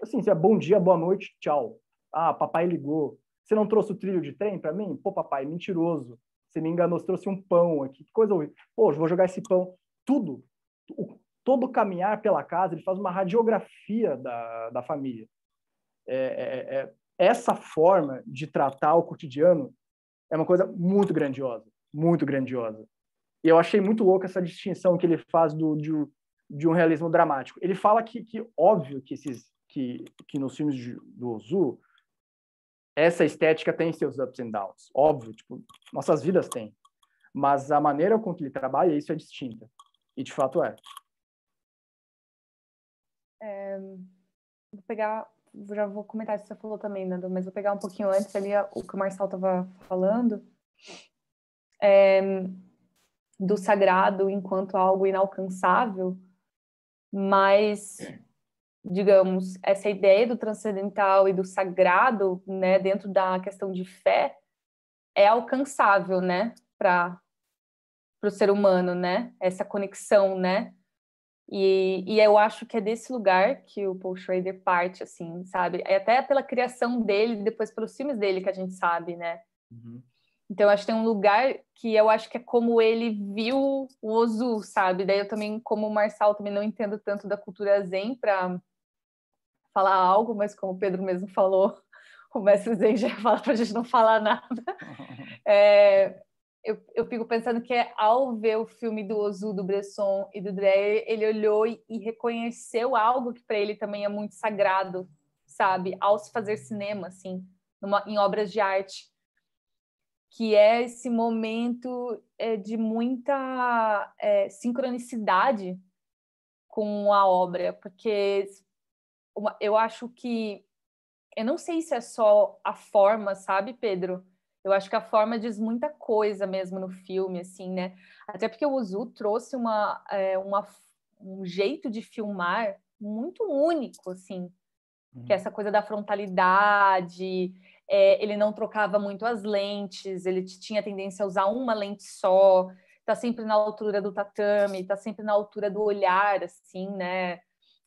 Assim, se é bom dia, boa noite, tchau. Ah, papai ligou. Você não trouxe o trilho de trem para mim? Pô, papai, mentiroso. Você me enganou, você trouxe um pão aqui. Que coisa horrível. Pô, vou jogar esse pão. Tudo. Todo caminhar pela casa, ele faz uma radiografia da família. Essa forma de tratar o cotidiano é uma coisa muito grandiosa. Muito grandiosa. E eu achei muito louco essa distinção que ele faz de um realismo dramático. Ele fala que óbvio, que nos filmes do Ozu, essa estética tem seus ups and downs. Óbvio, tipo, nossas vidas têm. Mas a maneira com que ele trabalha, isso é distinta. E, de fato, é. Vou pegar... Já vou comentar isso que você falou também, Nando, mas vou pegar um pouquinho antes ali o que o Marçal estava falando. Do sagrado enquanto algo inalcançável, mas, digamos, essa ideia do transcendental e do sagrado, né, dentro da questão de fé, é alcançável, né, para o ser humano, né, essa conexão, né, e eu acho que é desse lugar que o Paul Schrader parte, assim, sabe, é até pela criação dele, depois pelos filmes dele que a gente sabe, né. Uhum. Então, eu acho que tem um lugar que eu acho que é como ele viu o Ozu, sabe? Daí eu também, como o Marçal, também não entendo tanto da cultura zen para falar algo, mas como o Pedro mesmo falou, o mestre zen já fala para a gente não falar nada. Eu fico pensando que ao ver o filme do Ozu, do Bresson e do Dreyer, ele olhou e reconheceu algo que para ele também é muito sagrado, sabe? Ao se fazer cinema, assim, em obras de arte, que é esse momento de muita sincronicidade com a obra, porque eu acho que... Eu não sei se é só a forma, sabe, Pedro? Eu acho que a forma diz muita coisa mesmo no filme, assim, né? Até porque o Ozu trouxe um jeito de filmar muito único, assim, que é essa coisa da frontalidade... ele não trocava muito as lentes, ele tinha tendência a usar uma lente só, tá sempre na altura do tatame, tá sempre na altura do olhar, assim, né?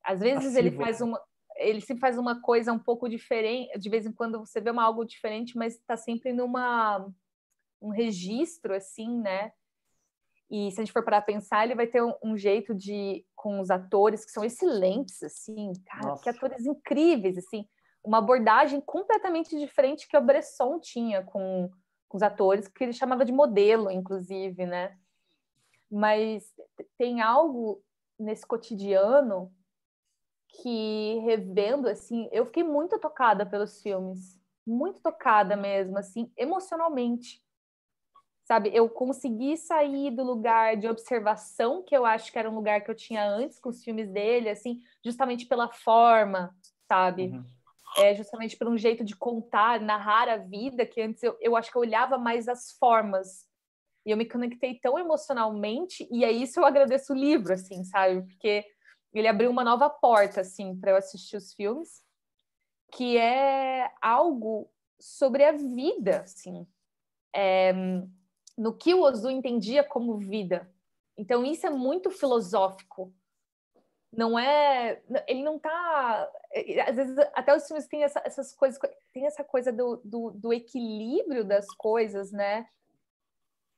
Às vezes Passivo. ele sempre faz uma coisa um pouco diferente, de vez em quando você vê algo diferente, mas tá sempre um registro, assim, né? E se a gente for para pensar, ele vai ter um jeito com os atores que são excelentes, assim, cara, Nossa. que atores incríveis, assim, uma abordagem completamente diferente que o Bresson tinha com os atores, que ele chamava de modelo, inclusive, né? Mas tem algo nesse cotidiano que, revendo, assim, eu fiquei muito tocada pelos filmes, muito tocada mesmo, assim, emocionalmente. Sabe, eu consegui sair do lugar de observação, que eu acho que era um lugar que eu tinha antes com os filmes dele, assim, justamente pela forma, sabe? Uhum. Justamente por um jeito de contar, narrar a vida, que antes eu acho que eu olhava mais as formas. E eu me conectei tão emocionalmente, e é isso eu agradeço o livro, assim, sabe? Porque ele abriu uma nova porta, assim, para eu assistir os filmes, que é algo sobre a vida, assim. No que o Ozu entendia como vida. Então, isso é muito filosófico. Não é... Ele não está... Às vezes, até os filmes têm essas coisas... Tem essa coisa do equilíbrio das coisas, né?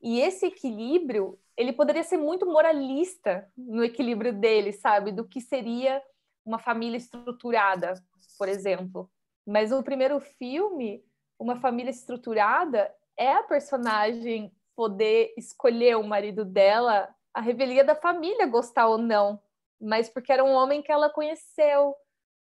E esse equilíbrio, ele poderia ser muito moralista no equilíbrio dele, sabe? Do que seria uma família estruturada, por exemplo. Mas no primeiro filme, uma família estruturada é a personagem poder escolher o marido dela, a revelia da família gostar ou não, mas porque era um homem que ela conheceu,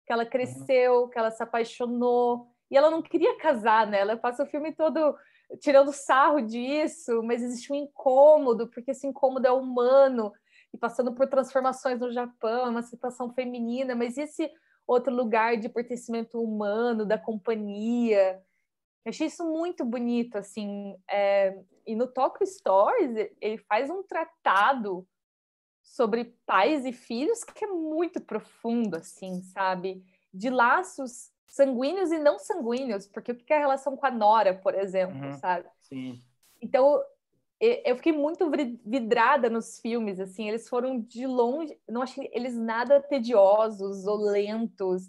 que ela cresceu, que ela se apaixonou, e ela não queria casar, né? Ela passa o filme todo tirando sarro disso, mas existe um incômodo, porque esse incômodo é humano, e passando por transformações no Japão, uma situação feminina, mas esse outro lugar de pertencimento humano, da companhia. Eu achei isso muito bonito, assim. E no Tokyo Stories, ele faz um tratado sobre pais e filhos que é muito profundo, assim, sabe? De laços sanguíneos e não sanguíneos, porque o que é a relação com a Nora, por exemplo, sabe? Sim. Então, eu fiquei muito vidrada nos filmes, assim, eles foram de longe, não achei eles nada tediosos ou lentos,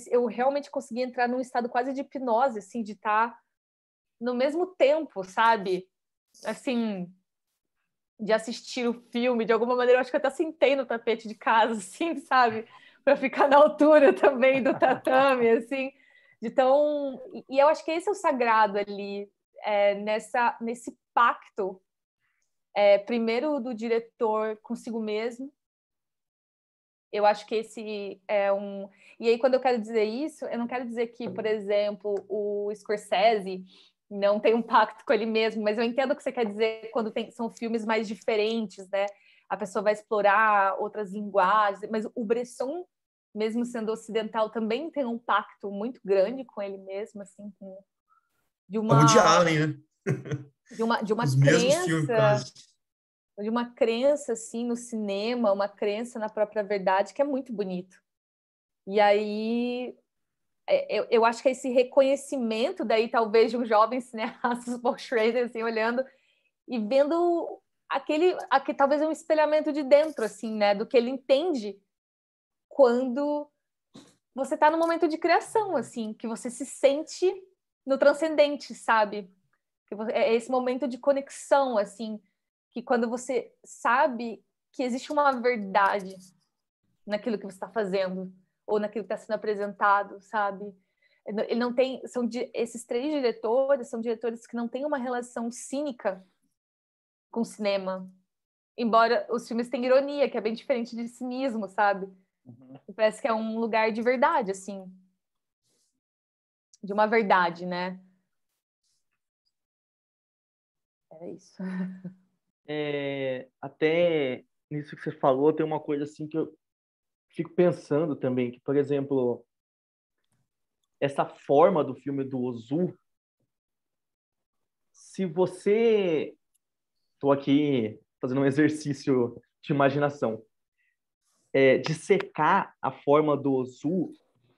eu realmente consegui entrar num estado quase de hipnose, assim, de estar no mesmo tempo, sabe? Assim, de assistir o filme, de alguma maneira, eu acho que eu até sentei no tapete de casa, assim, sabe? Para ficar na altura também do tatame, assim. E eu acho que esse é o sagrado ali, nesse pacto, primeiro do diretor consigo mesmo. Eu acho que esse é um... E aí, quando eu quero dizer isso, eu não quero dizer que, por exemplo, o Scorsese não tem um pacto com ele mesmo, mas eu entendo o que você quer dizer quando são filmes mais diferentes, né? A pessoa vai explorar outras linguagens, mas o Bresson, mesmo sendo ocidental, também tem um pacto muito grande com ele mesmo, assim, de A Woody uma... Allen, né? de uma Os mesmos filmes, crença... quase. de uma crença assim no cinema, uma crença na própria verdade que é muito bonito. E aí eu acho que esse reconhecimento daí talvez de um jovem cineasta, Paul Schrader, assim, olhando e vendo aquele talvez um espelhamento de dentro, assim, né, do que ele entende quando você está no momento de criação, assim, que você se sente no transcendente, sabe? É esse momento de conexão, assim, que quando você sabe que existe uma verdade naquilo que você está fazendo ou naquilo que está sendo apresentado, sabe? Ele não tem, esses três diretores são diretores que não têm uma relação cínica com o cinema, embora os filmes tenham ironia, que é bem diferente de cinismo, sabe? Parece que é um lugar de verdade, assim, de uma verdade, né? É isso. Até nisso que você falou, tem uma coisa assim que eu fico pensando também, que, por exemplo, essa forma do filme do Ozu, se você... Estou aqui fazendo um exercício de imaginação. De secar a forma do Ozu,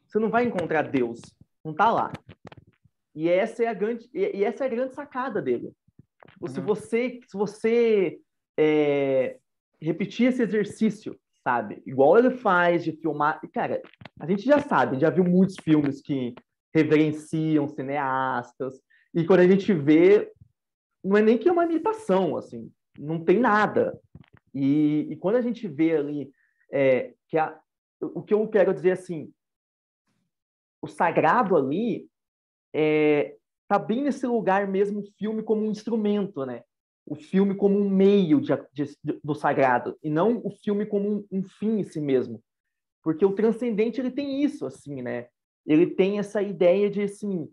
você não vai encontrar Deus. Não está lá. E essa é a grande sacada dele. Se você repetir esse exercício, sabe? Igual ele faz de filmar... Cara, a gente já sabe, já viu muitos filmes que reverenciam cineastas, e quando a gente vê, não é nem que é uma imitação, assim, não tem nada. E quando a gente vê ali o que eu quero dizer, assim, o sagrado ali tá bem nesse lugar mesmo, o filme como um instrumento, né? O filme como um meio do sagrado, e não o filme como um fim em si mesmo. Porque o transcendente, ele tem isso, assim, né? Ele tem essa ideia de, assim,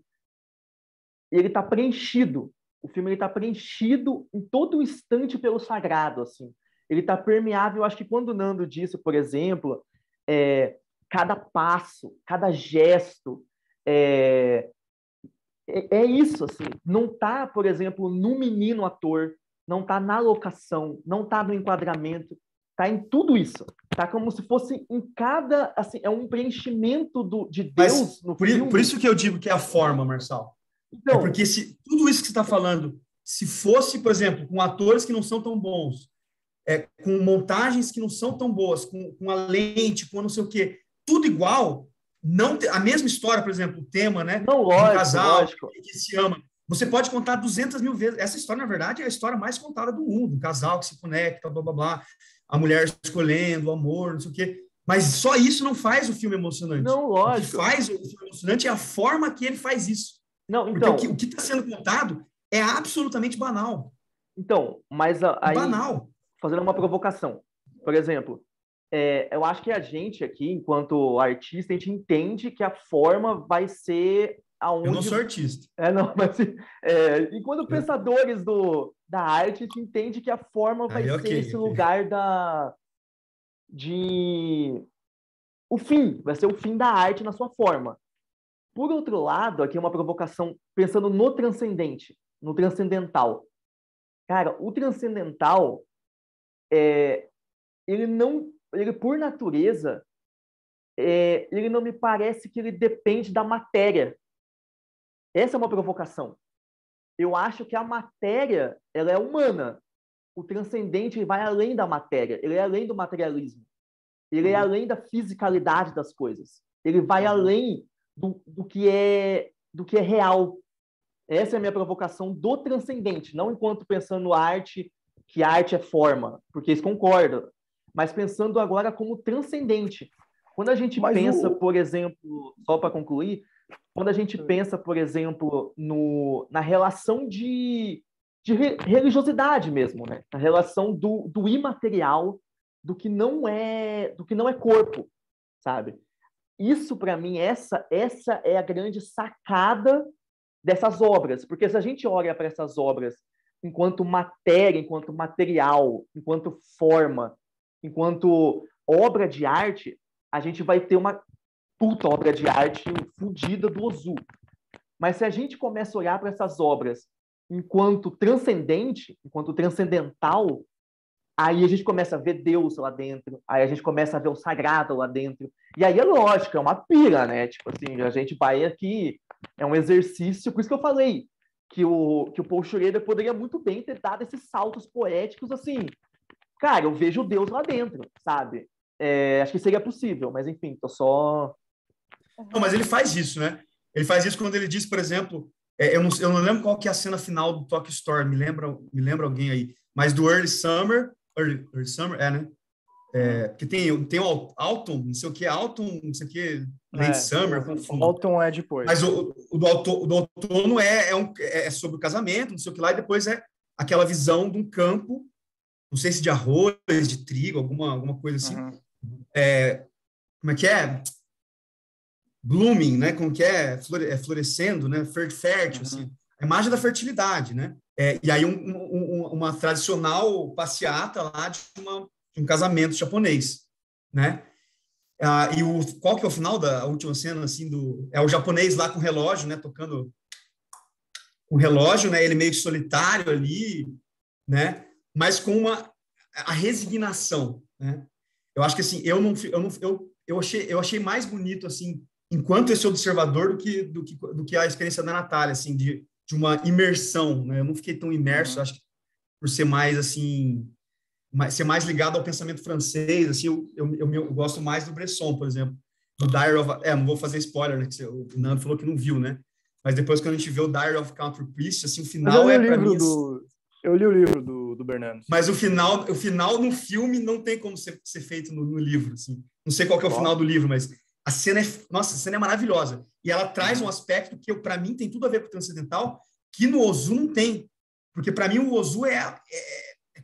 ele tá preenchido. O filme, ele tá preenchido em todo instante pelo sagrado, assim. Ele tá permeável. Eu acho que quando o Nando disse, por exemplo, cada passo, cada gesto, é isso, assim. Não tá, por exemplo, no menino ator, não tá na locação, não tá no enquadramento, tá em tudo isso. Tá como se fosse em cada, assim, é um preenchimento de Deus no filme. Por isso que eu digo que é a forma, Marçal. Então, porque tudo isso que você está falando, se fosse, por exemplo, com atores que não são tão bons, com montagens que não são tão boas, com a lente, com não sei o quê, tudo igual, a mesma história, por exemplo, o tema, né? Não, lógico, um casal lógico. que se ama. você pode contar 200 mil vezes. Essa história, na verdade, é a história mais contada do mundo. Um casal que se conecta, blá, blá, blá. A mulher escolhendo o amor, não sei o quê. Mas só isso não faz o filme emocionante. Não, lógico. O que faz o filme emocionante é a forma que ele faz isso. Não, então... Porque o que está sendo contado é absolutamente banal. Então, mas aí... Banal. Fazendo uma provocação. Por exemplo, eu acho que a gente aqui, enquanto artista, a gente entende que a forma vai ser aonde... Eu não sou artista. Não, mas enquanto pensadores da arte, a gente entende que a forma vai ser esse lugar o fim, vai ser o fim da arte na sua forma. Por outro lado, aqui é uma provocação pensando no transcendente, no transcendental. Cara, o transcendental, ele por natureza, ele não me parece que ele depende da matéria. Essa é uma provocação. Eu acho que a matéria, ela é humana. O transcendente vai além da matéria, ele é além do materialismo. Ele é além da fisicalidade das coisas. Ele vai além do que é real. Essa é a minha provocação do transcendente, não enquanto pensando arte, que arte é forma, porque isso concorda, mas pensando agora como transcendente. Quando a gente pensa, por exemplo, só para concluir, quando a gente pensa, por exemplo, na relação de religiosidade mesmo, né? Na relação do imaterial, do que não é corpo, sabe? Isso, para mim, essa é a grande sacada dessas obras, porque se a gente olha para essas obras enquanto matéria, enquanto material, enquanto forma, enquanto obra de arte, a gente vai ter uma puta obra de arte fodida do Ozu. Mas se a gente começa a olhar para essas obras enquanto transcendente, enquanto transcendental, aí a gente começa a ver Deus lá dentro, aí a gente começa a ver o sagrado lá dentro. E aí é lógico, é uma pira, né? Tipo assim, a gente vai aqui, é um exercício, por isso que eu falei que o Paul Schrader poderia muito bem ter dado esses saltos poéticos assim. Cara, eu vejo Deus lá dentro, sabe? Acho que seria possível, mas enfim, tô só... Não, mas ele faz isso, né? Ele faz isso quando ele diz, por exemplo, eu não lembro qual que é a cena final do Tokyo Story, me lembra alguém aí, mas do Early Summer, né? Porque tem o Autumn, não sei o que, Autumn, não sei o que, Late Summer. O Autumn é depois. Mas o do outono é sobre o casamento, não sei o que lá, e depois é aquela visão de um campo, não sei se de arroz, de trigo, alguma coisa assim. Como é que é? Blooming, né? Como que é? Florescendo, né? Fértil, assim. A imagem da fertilidade, né? E aí uma tradicional passeata lá de um casamento japonês, né? Qual que é o final da última cena, assim, é o japonês lá com o relógio, né? Tocando um relógio, né? Ele meio solitário ali, né? Mas com a resignação, né? Eu acho que, assim, eu achei mais bonito, assim, enquanto esse observador do que a experiência da Natália, assim, de uma imersão, né? Eu não fiquei tão imerso, acho que por ser mais, assim, ser mais ligado ao pensamento francês, assim, eu gosto mais do Bresson, por exemplo, do Diary of... não vou fazer spoiler, né, que o Nando falou que não viu, né? Mas depois, quando a gente vê o Diary of Country Priest, assim, o final para mim... Eu li o livro do Bernardo. Mas o final no filme não tem como ser feito no livro, assim. Não sei qual que é o final do livro, mas a cena a cena é maravilhosa. E ela traz um aspecto que, para mim, tem tudo a ver com o transcendental, que no Ozu não tem. Porque, para mim, o Ozu é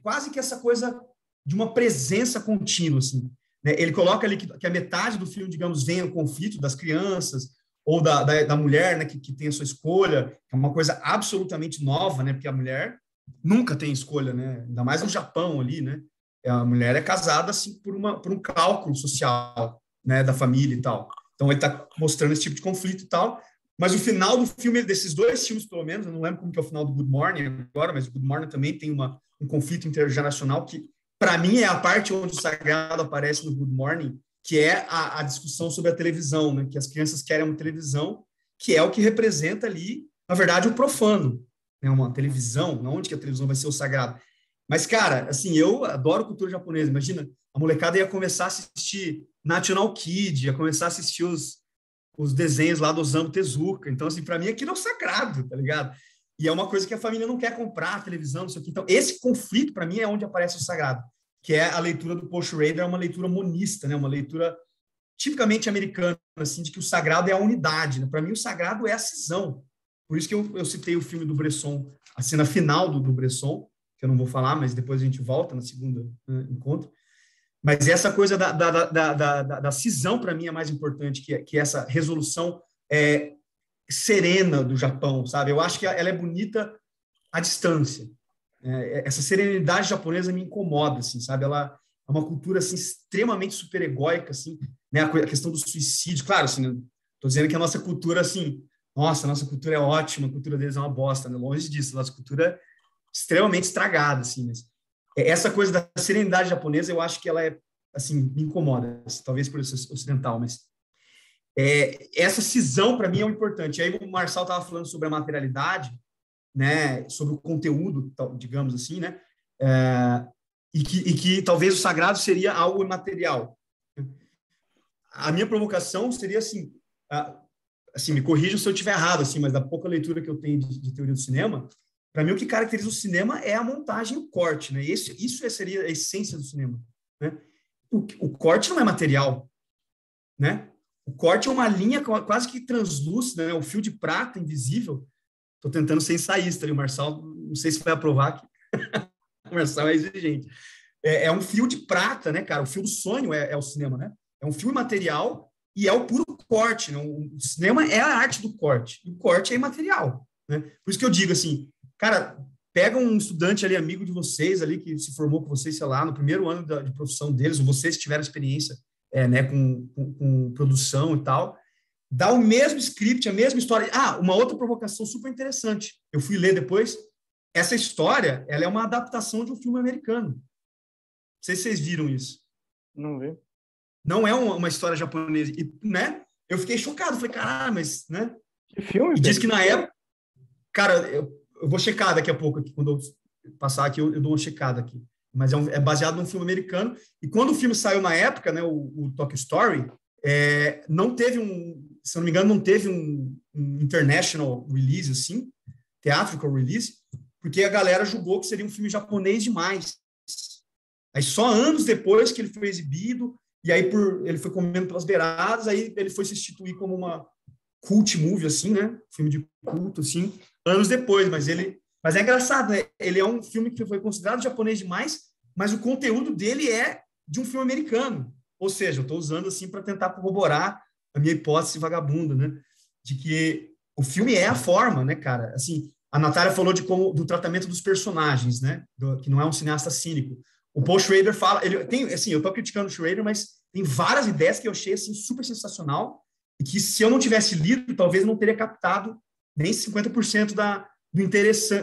quase que essa coisa de uma presença contínua, assim. Né? Ele coloca ali que a metade do filme, digamos, vem o conflito das crianças ou da mulher, né, que tem a sua escolha, que é uma coisa absolutamente nova, né, porque a mulher nunca tem escolha, né, ainda mais no Japão ali, né, a mulher é casada assim por um cálculo social, né, da família e tal. Então ele está mostrando esse tipo de conflito e tal. Mas o final do filme, desses dois filmes, pelo menos, eu não lembro como que é o final do Good Morning agora, mas o Good Morning também tem um conflito intergeracional que, para mim, é a parte onde o sagrado aparece no Good Morning, que é a discussão sobre a televisão, né? Que as crianças querem uma televisão, que é o que representa ali, na verdade, o profano. Né? Uma televisão, onde que a televisão vai ser o sagrado. Mas, cara, assim, eu adoro cultura japonesa. Imagina, a molecada ia começar a assistir National Kid, ia começar a assistir os desenhos lá do Osamu Tezuka. Então, assim, para mim aquilo é o sagrado, tá ligado? E é uma coisa que a família não quer comprar, televisão, não sei o quê. Então, esse conflito, para mim, é onde aparece o sagrado, que é a leitura do Paul Schrader, é uma leitura monista, né? Uma leitura tipicamente americana, assim, de que o sagrado é a unidade. Né? Para mim, o sagrado é a cisão. Por isso que eu citei o filme do Bresson, a cena final do Bresson, que eu não vou falar, mas depois a gente volta na segunda, né, encontro. Mas essa coisa da cisão, para mim, é mais importante que essa resolução serena do Japão, sabe? Eu acho que ela é bonita à distância. Essa serenidade japonesa me incomoda, assim, sabe? Ela é uma cultura assim extremamente superegóica, assim, né? A questão do suicídio, claro, assim, estou dizendo que a nossa cultura, assim, nossa, a nossa cultura é ótima, a cultura deles é uma bosta, né? Longe disso, a nossa cultura é extremamente estragada, assim, mas essa coisa da serenidade japonesa, eu acho que ela é, assim, me incomoda, talvez por isso ocidental, mas essa cisão, para mim, é o importante. E aí o Marçal estava falando sobre a materialidade, né, sobre o conteúdo, digamos assim, né, e que talvez o sagrado seria algo imaterial. A minha provocação seria assim, me corrija se eu estiver errado, assim, mas da pouca leitura que eu tenho de teoria do cinema, para mim o que caracteriza o cinema é a montagem e o corte, né? Isso seria a essência do cinema, né? O corte não é material, né? O corte é uma linha quase que translúcida, né? O fio de prata invisível. Estou tentando ser ensaísta ali, o Marçal, não sei se vai aprovar que o Marçal é exigente. É um fio de prata, né, cara? O fio do sonho é o cinema, né? É um fio imaterial e é o puro corte. Né? O cinema é a arte do corte. E o corte é imaterial, né? Por isso que eu digo assim, cara, pega um estudante ali, amigo de vocês ali, que se formou com vocês, sei lá, no primeiro ano de profissão deles, ou vocês tiveram experiência né, com produção e tal, dá o mesmo script, a mesma história. Uma outra provocação super interessante. Eu fui ler depois. Essa história, ela é uma adaptação de um filme americano. Não sei se vocês viram isso. Não vi. Não é uma história japonesa. E, né? Eu fiquei chocado. Falei, caralho, mas... Né? Que filme? E diz que na época... Cara, eu vou checar daqui a pouco. Aqui, quando eu passar aqui, eu dou uma checada aqui. Mas é baseado num filme americano. E quando o filme saiu na época, né, o Tokyo Story, não teve se eu não me engano, não teve um international release, assim, theatrical release, porque a galera julgou que seria um filme japonês demais. Aí só anos depois que ele foi exibido, e aí ele foi comendo pelas beiradas, aí ele foi se instituir como uma cult movie, assim, né? Filme de culto, assim, anos depois, mas é engraçado, né? Ele é um filme que foi considerado japonês demais, mas o conteúdo dele é de um filme americano. Ou seja, eu estou usando assim para tentar corroborar a minha hipótese vagabunda, né? De que o filme é a forma, né, cara? Assim, a Natália falou do tratamento dos personagens, né? Que não é um cineasta cínico. O Paul Schrader fala, assim, eu estou criticando o Schrader, mas tem várias ideias que eu achei assim super sensacional e que se eu não tivesse lido, talvez eu não teria captado nem 50% do interesse,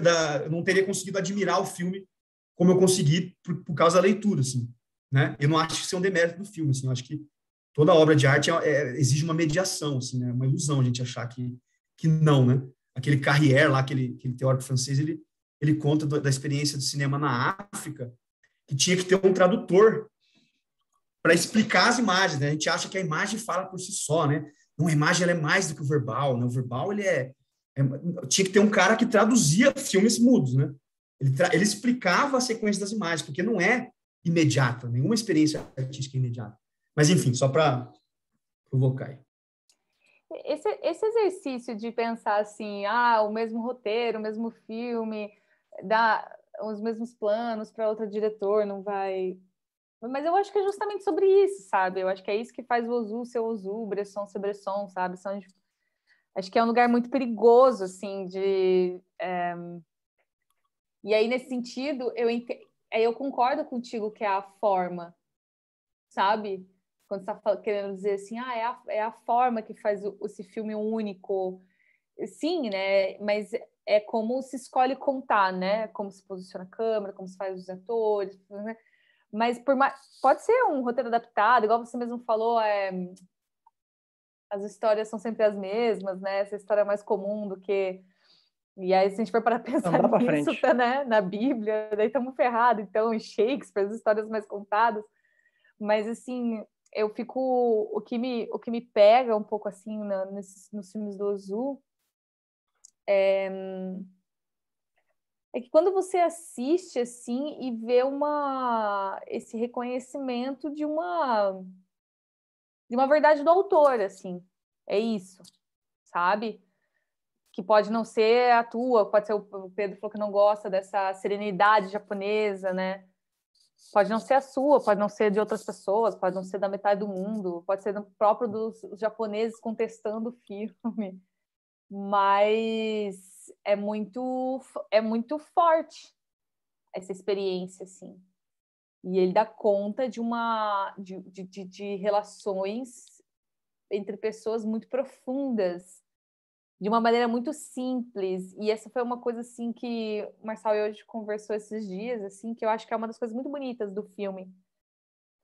eu não teria conseguido admirar o filme como eu consegui por causa da leitura, assim, né? Eu não acho que isso é um demérito do filme, assim, eu acho que toda obra de arte exige uma mediação, assim, né? Uma ilusão a gente achar que não, né? Aquele Carrière lá, aquele teórico francês, ele conta da experiência do cinema na África, que tinha que ter um tradutor para explicar as imagens, né? A gente acha que a imagem fala por si só, né? Não, a imagem ela é mais do que o verbal, né? O verbal tinha que ter um cara que traduzia filmes mudos, né? Ele explicava a sequência das imagens, porque não é imediata, nenhuma experiência artística é imediata. Mas, enfim, só para provocar aí. Esse exercício de pensar assim, o mesmo roteiro, o mesmo filme, os mesmos planos para outro diretor, não vai... Mas eu acho que é justamente sobre isso, sabe? Eu acho que é isso que faz o Ozu ser Ozu, o Bresson ser Bresson, sabe? Acho que é um lugar muito perigoso, assim, E aí, nesse sentido, eu concordo contigo que é a forma, sabe? Quando você está querendo dizer assim, é a forma que faz esse filme único. Sim, né? Mas é como se escolhe contar, né? Como se posiciona a câmera, como se faz os atores, né? Mas pode ser um roteiro adaptado, igual você mesmo falou, as histórias são sempre as mesmas, né? Essa história é mais comum do que... E aí, se a gente for para pensar nisso, tá, né? Na Bíblia, daí estamos ferrados, então, em Shakespeare, as histórias mais contadas. Mas, assim, o que me pega um pouco, assim, nos filmes do Ozu É que quando você assiste assim e vê esse reconhecimento de uma verdade do autor, assim, é isso, sabe? Que pode não ser a tua, pode ser o Pedro falou que não gosta dessa serenidade japonesa, né? Pode não ser a sua, pode não ser de outras pessoas, pode não ser da metade do mundo, pode ser do próprio dos japoneses contestando o filme, mas é muito forte essa experiência, assim. E ele dá conta de relações entre pessoas muito profundas, de uma maneira muito simples. E essa foi uma coisa assim que o Marçal e hoje conversou esses dias, assim, que eu acho que é uma das coisas muito bonitas do filme,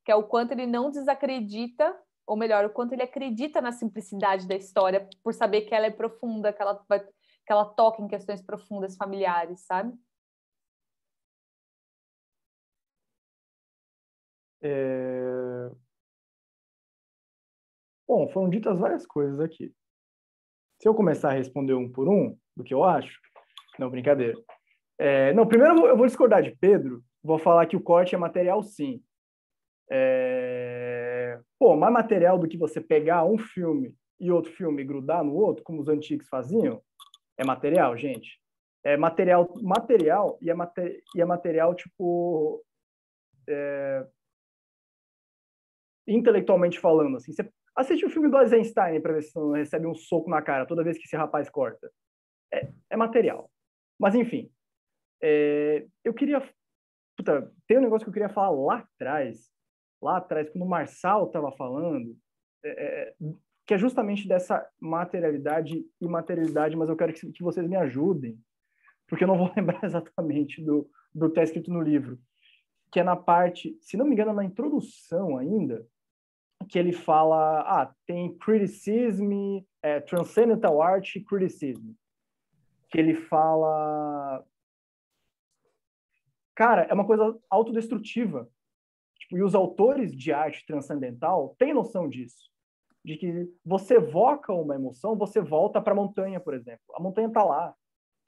que é o quanto ele não desacredita, ou melhor, o quanto ele acredita na simplicidade da história, por saber que ela é profunda, que ela toca em questões profundas familiares, sabe? Bom, foram ditas várias coisas aqui. Se eu começar a responder um por um do que eu acho, não, brincadeira. Não, primeiro eu vou discordar de Pedro, vou falar que o corte é material, sim. Mais material do que você pegar um filme e outro filme e grudar no outro, como os antigos faziam, é material, gente. É material e é material, tipo, intelectualmente falando, assim. Você assiste o filme do Eisenstein para ver se não recebe um soco na cara toda vez que esse rapaz corta. É material. Mas, enfim, eu queria... Puta, tem um negócio que eu queria falar lá atrás, quando o Marçal estava falando, que é justamente dessa materialidade e imaterialidade, mas eu quero que vocês me ajudem, porque eu não vou lembrar exatamente do que está escrito no livro, que é na parte, se não me engano, na introdução ainda, que ele fala, tem criticism, transcendental art e criticism, que ele fala... Cara, é uma coisa autodestrutiva. Tipo, e os autores de arte transcendental têm noção disso. De que você evoca uma emoção, você volta para a montanha, por exemplo. A montanha está lá.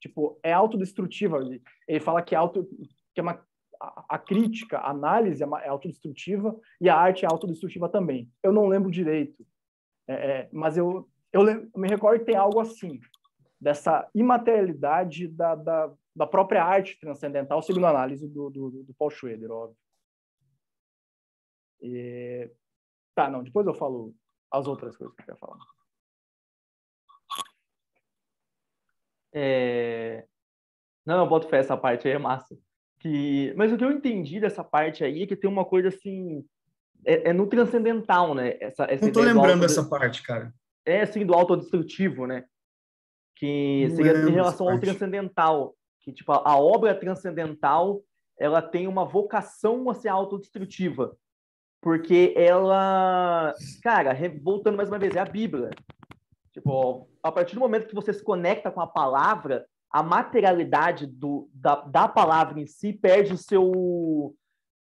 Tipo, é autodestrutiva. Ele fala que a crítica, a análise é autodestrutiva e a arte é autodestrutiva também. Eu não lembro direito. Mas eu me recordo que tem algo assim, dessa imaterialidade da própria arte transcendental, segundo a análise do Paul Schroeder, óbvio. Depois eu falo as outras coisas que eu queria falar. Não, eu boto fé, essa parte aí é massa. Mas o que eu entendi dessa parte aí é que tem uma coisa assim, no transcendental, né? Essa Não tô lembrando dessa parte, cara. Assim, do autodestrutivo, né? Que Não seria em lembro relação ao transcendental, que tipo a obra transcendental, ela tem uma vocação a ser autodestrutiva, porque ela, cara, voltando mais uma vez, é a Bíblia. Tipo, a partir do momento que você se conecta com a palavra, a materialidade da palavra em si perde o seu...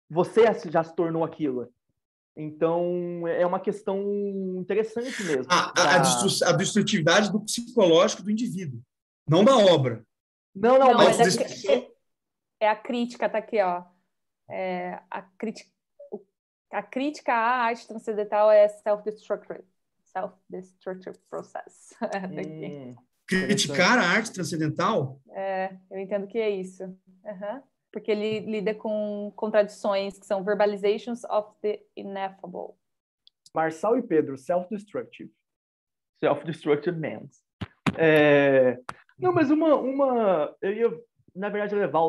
Você já se tornou aquilo. Então, é uma questão interessante mesmo. A destrutividade do psicológico do indivíduo, não da obra. Não, mas a crítica, tá aqui, ó. A crítica à arte transcendental é self-destructive process. Criticar a arte transcendental? Eu entendo que é isso. Porque ele lida com contradições que são verbalizations of the ineffable. Marçal e Pedro, self-destructive. Self-destructive man. Não, mas eu ia, na verdade, levar,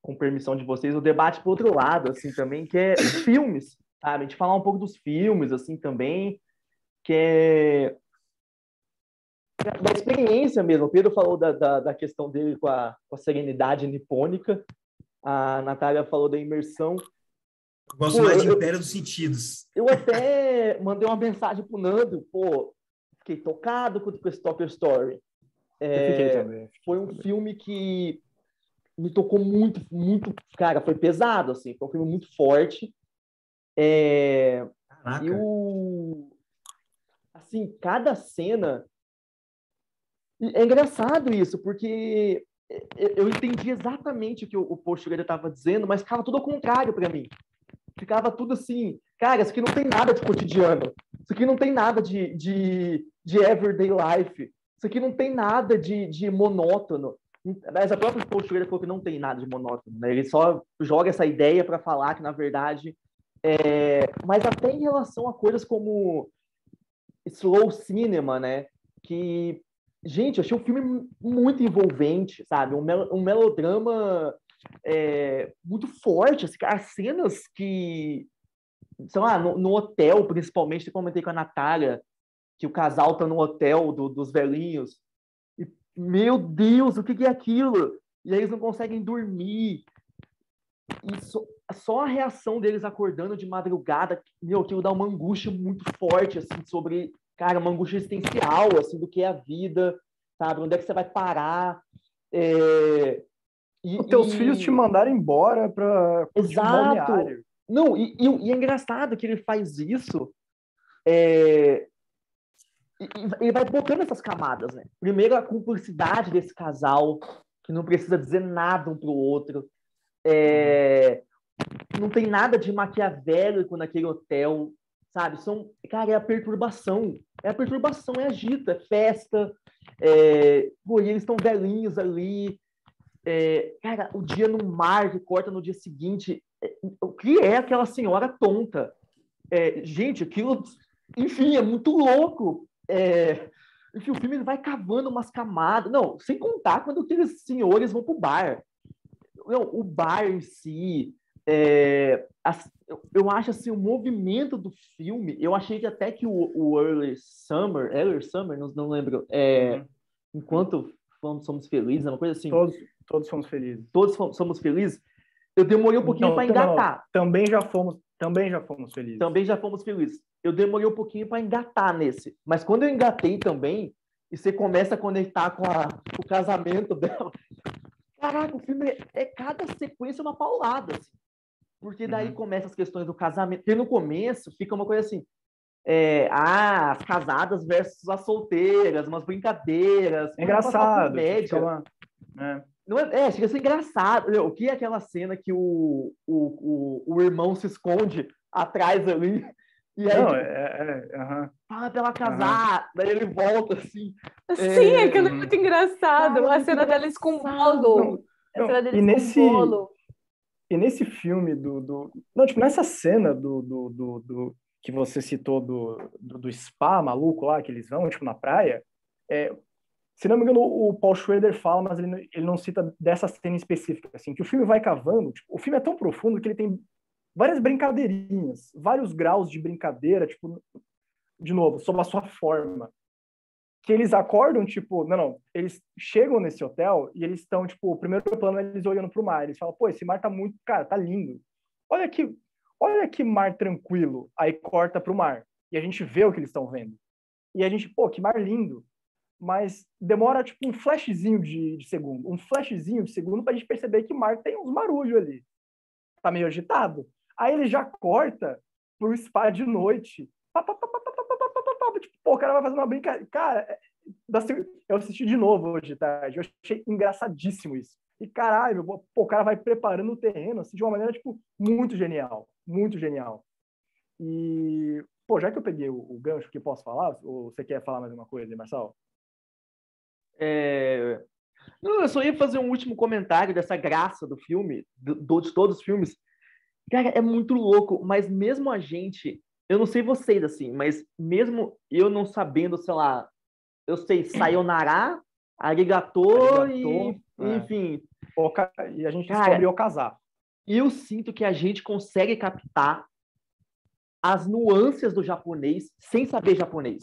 com permissão de vocês, o debate para outro lado, assim, também, que é os filmes, sabe? A gente falar um pouco dos filmes, assim, também, que é da experiência mesmo. O Pedro falou da questão dele com a serenidade nipônica, a Natália falou da imersão. Eu gosto mais de Império dos Sentidos. Eu até mandei uma mensagem pro Nando, fiquei tocado com esse Tokyo Story. Eu fiquei também. Foi um filme que me tocou muito, muito, cara, foi pesado, assim, foi um filme muito forte. Caraca. Assim, cada cena... É engraçado isso, porque eu entendi exatamente o que o Paul Schrader estava dizendo, mas ficava tudo ao contrário para mim. Ficava tudo assim, cara, isso aqui não tem nada de cotidiano, isso aqui não tem nada de everyday life, isso aqui não tem nada de monótono. Mas a própria Paul Schrader falou que não tem nada de monótono, né? Ele só joga essa ideia para falar que, na verdade... Mas até em relação a coisas como slow cinema, né? Que, gente, eu achei o filme muito envolvente, sabe? Um melodrama muito forte. Assim, as cenas que... Sei lá, no hotel, principalmente, eu comentei com a Natália, que o casal tá no hotel dos velhinhos. E, meu Deus, o que é aquilo? E aí eles não conseguem dormir. E só a reação deles acordando de madrugada, meu, aquilo dá uma angústia muito forte, assim, sobre, cara, uma angústia existencial, assim, do que é a vida, sabe? Onde é que você vai parar? Os teus filhos te mandaram embora para curtir um balneário. Não, e é engraçado que ele faz isso. Ele vai botando essas camadas, né? Primeiro, a cumplicidade desse casal, que não precisa dizer nada um pro outro. Não tem nada de maquiavélico naquele hotel, sabe? Cara, é a perturbação. É a perturbação, é agito, é festa. E eles estão velhinhos ali. Cara, o dia no mar que corta no dia seguinte. O que é aquela senhora tonta? Gente, aquilo... Enfim, é muito louco. Enfim, o filme vai cavando umas camadas. Não, sem contar quando aqueles senhores vão pro bar. Não, o bar em si... eu acho assim, o movimento do filme, eu achei que até que o Early Summer, não lembro, enquanto somos felizes, uma coisa assim. Todos somos felizes. Todos somos felizes. Eu demorei um pouquinho para engatar. Não. Também já fomos felizes. Também já fomos felizes. Eu demorei um pouquinho para engatar nesse. Mas quando eu engatei também, e você começa a conectar com o casamento dela, caraca, o filme cada sequência uma paulada, assim. Porque daí começam as questões do casamento. Porque no começo fica uma coisa assim, as casadas versus as solteiras, umas brincadeiras. É engraçado. Comédia. Não chega a ser engraçado. O que é aquela cena que o irmão se esconde atrás ali? E aí, fala pra ela casar, daí ele volta assim. Sim, aquilo é muito engraçado. A cena deles com bolo. E nesse filme não, tipo, nessa cena do que você citou do spa maluco lá, que eles vão, tipo, na praia, se não me engano, o Paul Schrader fala, mas ele não cita dessa cena específica, assim, que o filme vai cavando, tipo, o filme é tão profundo que ele tem várias brincadeirinhas, vários graus de brincadeira, tipo, de novo, sob a sua forma, que eles acordam, tipo, não, eles chegam nesse hotel e eles estão, tipo, o primeiro plano é eles olhando pro mar, eles falam, pô, esse mar tá muito, cara, tá lindo, olha que mar tranquilo, aí corta pro mar, e a gente vê o que eles estão vendo, e a gente, pô, que mar lindo, mas demora, tipo, um flashzinho de segundo pra gente perceber que o mar tem uns marujos ali, tá meio agitado, aí ele já corta pro spa de noite, tipo, pô, o cara vai fazer uma brincadeira. Cara, eu assisti de novo hoje de tarde. Eu achei engraçadíssimo isso. E caralho, pô, o cara vai preparando o terreno assim, de uma maneira, tipo, muito genial. Muito genial. E, pô, já que eu peguei o gancho que posso falar, ou você quer falar mais uma coisa, Marcelo? Não, eu só ia fazer um último comentário dessa graça do filme, de todos os filmes. Cara, é muito louco, mas mesmo a gente... Eu não sei vocês, assim, mas mesmo eu não sabendo, sei lá, eu sei sayonara, arigato e, enfim. E a gente descobre o casar. E eu sinto que a gente consegue captar as nuances do japonês sem saber japonês.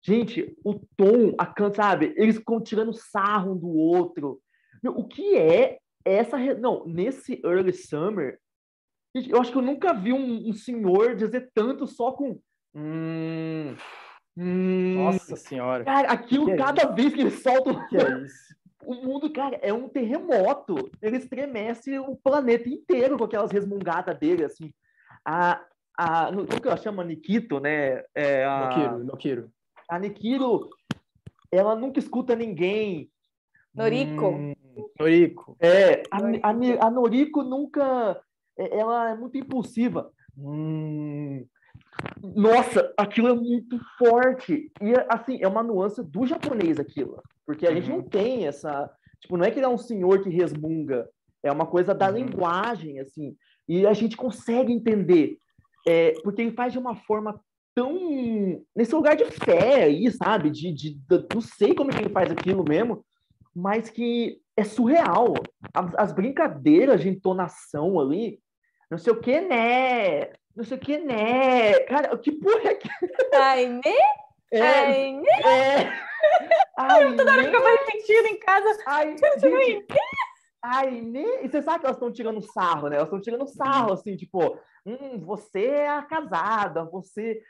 Gente, o tom, sabe? Eles ficam tirando sarro um do outro. Meu, o que é essa... Não, nesse Early Summer... Eu acho que eu nunca vi um senhor dizer tanto só com... Nossa senhora. Cara, aquilo cada vez que ele solta... Que é isso? O mundo, cara, é um terremoto. Ele estremece o planeta inteiro com aquelas resmungadas dele, assim. Como que ela chama? Nikito, né? Nokiro. A Nikiro, ela nunca escuta ninguém. Noriko. Noriko. A Noriko nunca... Ela é muito impulsiva. Nossa, aquilo é muito forte. E, assim, é uma nuance do japonês aquilo. Porque a gente não tem essa... Tipo, não é que ele é um senhor que resmunga. É uma coisa da linguagem, assim. E a gente consegue entender. Porque ele faz de uma forma tão... Nesse lugar de fé aí, sabe? Não sei como é que ele faz aquilo mesmo, mas que é surreal. As brincadeiras de entonação ali, não sei o que, né? Não sei o que, né? Cara, que porra é que... Ai, né? Ai, né? Ai, Toda hora que eu vou repetindo em casa. Ai, gente... Ai, né? E você sabe que elas estão tirando sarro, né? Elas estão tirando sarro, assim, tipo... você é a casada, você...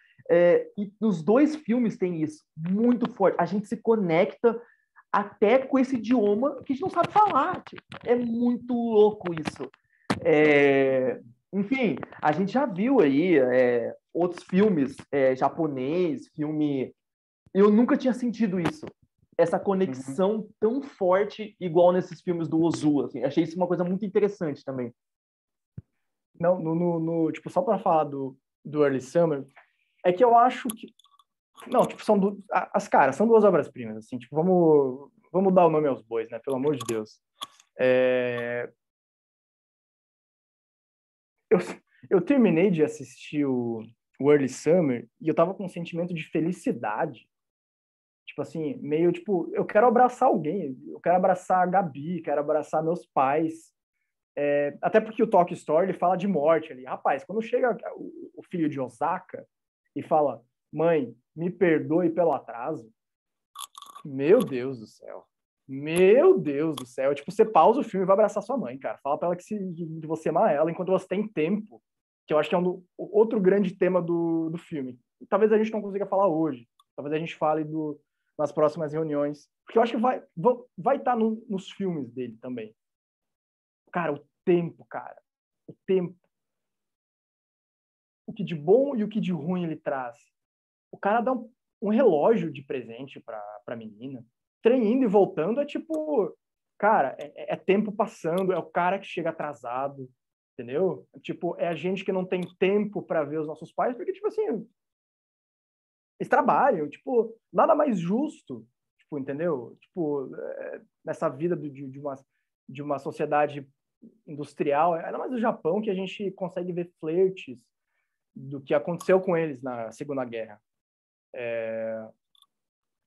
E nos dois filmes tem isso, muito forte. A gente se conecta até com esse idioma que a gente não sabe falar. Tipo, é muito louco isso. Enfim, a gente já viu aí outros filmes japonês, filme... Eu nunca tinha sentido isso. Essa conexão tão forte, igual nesses filmes do Ozu. Assim. Achei isso uma coisa muito interessante também. Não, tipo, só para falar do Early Summer, é que eu acho que... Não, tipo, são duas obras-primas, assim, tipo, vamos dar o nome aos bois, né? Pelo amor de Deus. Eu terminei de assistir o Early Summer e eu tava com um sentimento de felicidade. Tipo assim, meio tipo, eu quero abraçar alguém, eu quero abraçar a Gabi, quero abraçar meus pais. Até porque o Tokyo Story, ele fala de morte ali. Rapaz, quando chega o filho de Osaka e fala, mãe, me perdoe pelo atraso. Meu Deus do céu. Meu Deus do céu. Tipo, você pausa o filme e vai abraçar sua mãe, cara. Fala pra ela que você ama ela enquanto você tem tempo. Que eu acho que é outro grande tema do filme. Talvez a gente não consiga falar hoje. Talvez a gente fale nas próximas reuniões. Porque eu acho que vai estar nos filmes dele também. Cara, o tempo, cara. O tempo. O que de bom e o que de ruim ele traz. O cara dá um relógio de presente pra menina. Trem indo e voltando é tipo... Cara, é tempo passando. É o cara que chega atrasado. Entendeu? Tipo, é a gente que não tem tempo para ver os nossos pais. Porque, tipo assim... Eles trabalham. Tipo, nada mais justo. Tipo, entendeu? Tipo, nessa vida de uma sociedade industrial, ainda mais no Japão, que a gente consegue ver flertes do que aconteceu com eles na Segunda Guerra.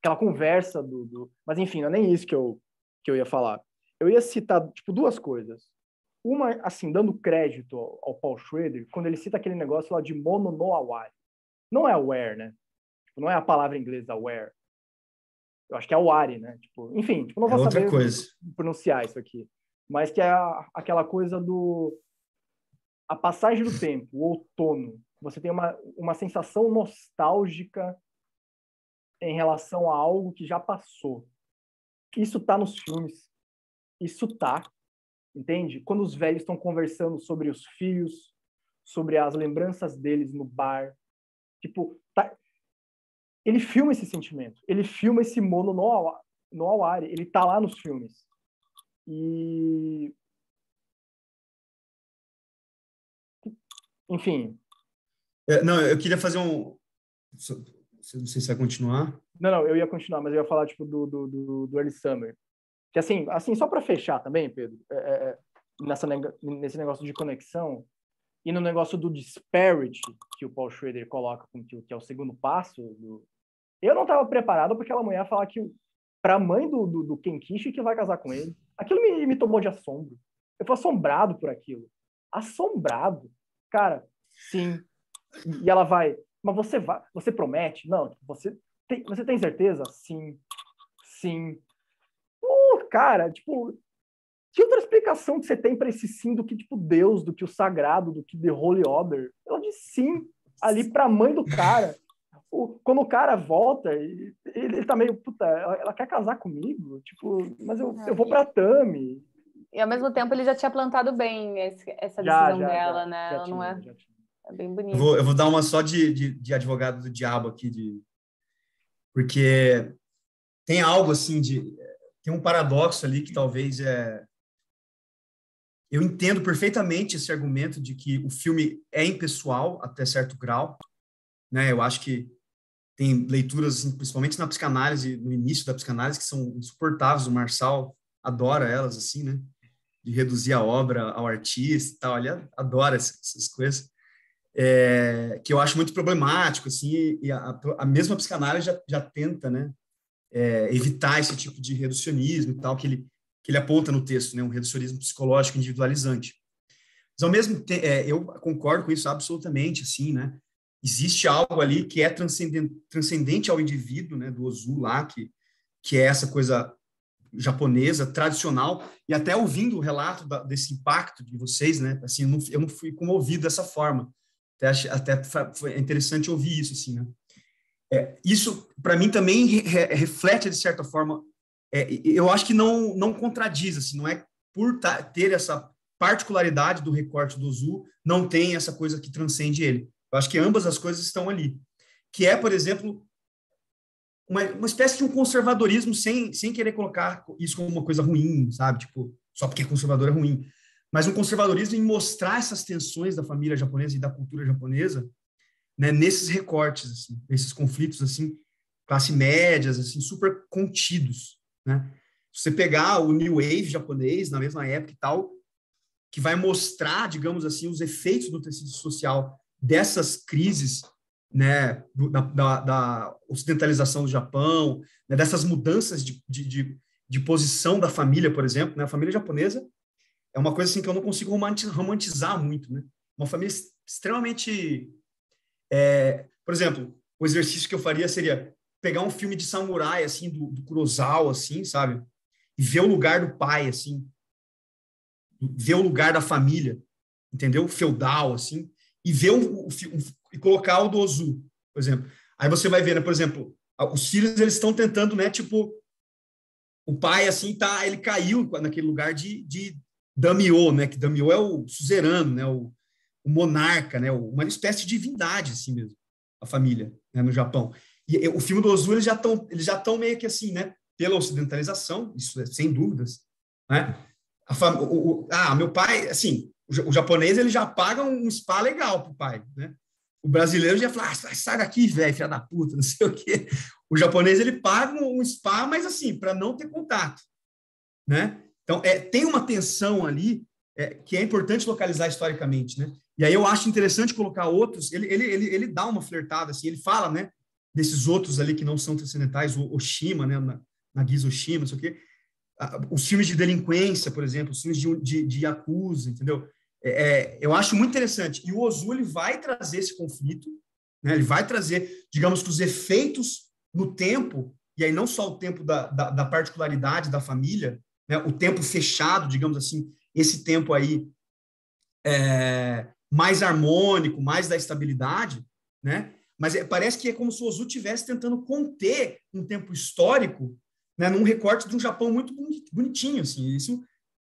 Aquela conversa Mas, enfim, não é nem isso que eu ia falar. Eu ia citar, tipo, duas coisas. Uma, assim, dando crédito ao Paul Schrader, quando ele cita aquele negócio lá de mono no aware. Não é aware, né? Tipo, não é a palavra inglesa aware. Eu acho que é aware, né? Tipo, enfim, tipo, não vou saber pronunciar isso aqui. Mas que é aquela coisa a passagem do tempo, o outono. Você tem uma sensação nostálgica em relação a algo que já passou. Isso tá nos filmes. Isso tá. Entende? Quando os velhos estão conversando sobre os filhos, sobre as lembranças deles no bar. Tipo, tá... Ele filma esse sentimento. Ele filma esse mono no aware. Ele tá lá nos filmes. E... Enfim. Não, eu queria fazer um... Não sei se vai continuar. Não, eu ia continuar, mas eu ia falar tipo do Early Summer. Que assim só para fechar também, Pedro, nesse negócio de conexão e no negócio do disparity que o Paul Schrader coloca, que é o segundo passo. Eu não estava preparado para aquela mulher falar que para a mãe do Kenkichi que vai casar com ele. Aquilo me tomou de assombro. Eu fui assombrado por aquilo. Assombrado. Cara, sim. E ela vai... Mas você promete? Não, você tem certeza? Sim. Sim. Cara, tipo, que outra explicação que você tem para esse sim do que, tipo, Deus, do que o sagrado, do que The Holy Order? Ela diz sim, ali pra mãe do cara. Quando o cara volta, ele tá meio, puta, ela quer casar comigo? Tipo, mas eu vou pra Tami. E ao mesmo tempo ele já tinha plantado bem essa decisão dela, né? Ela não é... É bem bonito. Eu vou dar uma só de advogado do diabo aqui, porque tem algo assim tem um paradoxo ali que talvez eu entendo perfeitamente esse argumento de que o filme é impessoal até certo grau, né? Eu acho que tem leituras, assim, principalmente na psicanálise, no início da psicanálise, que são insuportáveis. O Marçal adora elas, assim, né? De reduzir a obra ao artista e tal. Ele adora essas coisas. Que eu acho muito problemático, assim, e a mesma psicanálise já tenta, né? Evitar esse tipo de reducionismo e tal, que ele aponta no texto, né? Um reducionismo psicológico individualizante. Mas, ao mesmo tempo, eu concordo com isso absolutamente, assim, né? Existe algo ali que é transcendente ao indivíduo, né? Do Ozu lá, que é essa coisa japonesa, tradicional, e até ouvindo o relato desse impacto de vocês, né? Assim, eu não fui comovido dessa forma. Até foi interessante ouvir isso, assim, né? Isso, para mim, também reflete, de certa forma, eu acho que não contradiz, assim, não é por ter essa particularidade do recorte do Ozu, não tem essa coisa que transcende ele. Eu acho que ambas as coisas estão ali. Que é, por exemplo, uma espécie de um conservadorismo sem querer colocar isso como uma coisa ruim, sabe? Tipo, só porque conservador é ruim. Mas um conservadorismo em mostrar essas tensões da família japonesa e da cultura japonesa, né, nesses recortes, assim, nesses conflitos, assim, classe médias, assim, super contidos, né? Se você pegar o New Wave japonês, na mesma época e tal, que vai mostrar, digamos assim, os efeitos do tecido social dessas crises, né, da ocidentalização do Japão, né, dessas mudanças de posição da família, por exemplo, né? A família japonesa é uma coisa assim que eu não consigo romantizar muito, né? Uma família extremamente... por exemplo, o exercício que eu faria seria pegar um filme de samurai, assim, do Kurosawa, assim, sabe? E ver o lugar do pai, assim. Ver o lugar da família, entendeu? Feudal, assim. E ver e colocar o do Ozu, por exemplo. Aí você vai ver, né? Por exemplo, os filhos, eles estão tentando, né? Tipo, o pai, assim, ele caiu naquele lugar de daimyo, né? Que daimyo é o suzerano, né? O monarca, né? Uma espécie de divindade, assim mesmo, a família, né? No Japão. E o filme do Ozu, eles já estão meio que assim, né? Pela ocidentalização, isso é sem dúvidas, né? Meu pai, assim, o japonês, ele já paga um spa legal pro pai, né? O brasileiro já fala, sai daqui, velho, filha da puta, não sei o quê. O japonês, ele paga um spa, mas assim, para não ter contato, né? Então, tem uma tensão ali que é importante localizar historicamente, né? E aí eu acho interessante colocar outros, ele dá uma flertada, assim, ele fala, né, desses outros ali que não são transcendentais, o Oshima, né, Nagisa Oshima, não sei o quê, os filmes de delinquência, por exemplo, os filmes de Yakuza, entendeu? Eu acho muito interessante. E o Ozu, ele vai trazer esse conflito, né? Ele vai trazer, digamos que os efeitos no tempo, e aí não só o tempo da particularidade da família, né? O tempo fechado, digamos assim, esse tempo aí mais harmônico, mais da estabilidade, né? Mas parece que é como se o Ozu estivesse tentando conter um tempo histórico, né, num recorte de um Japão muito bonitinho, assim. Isso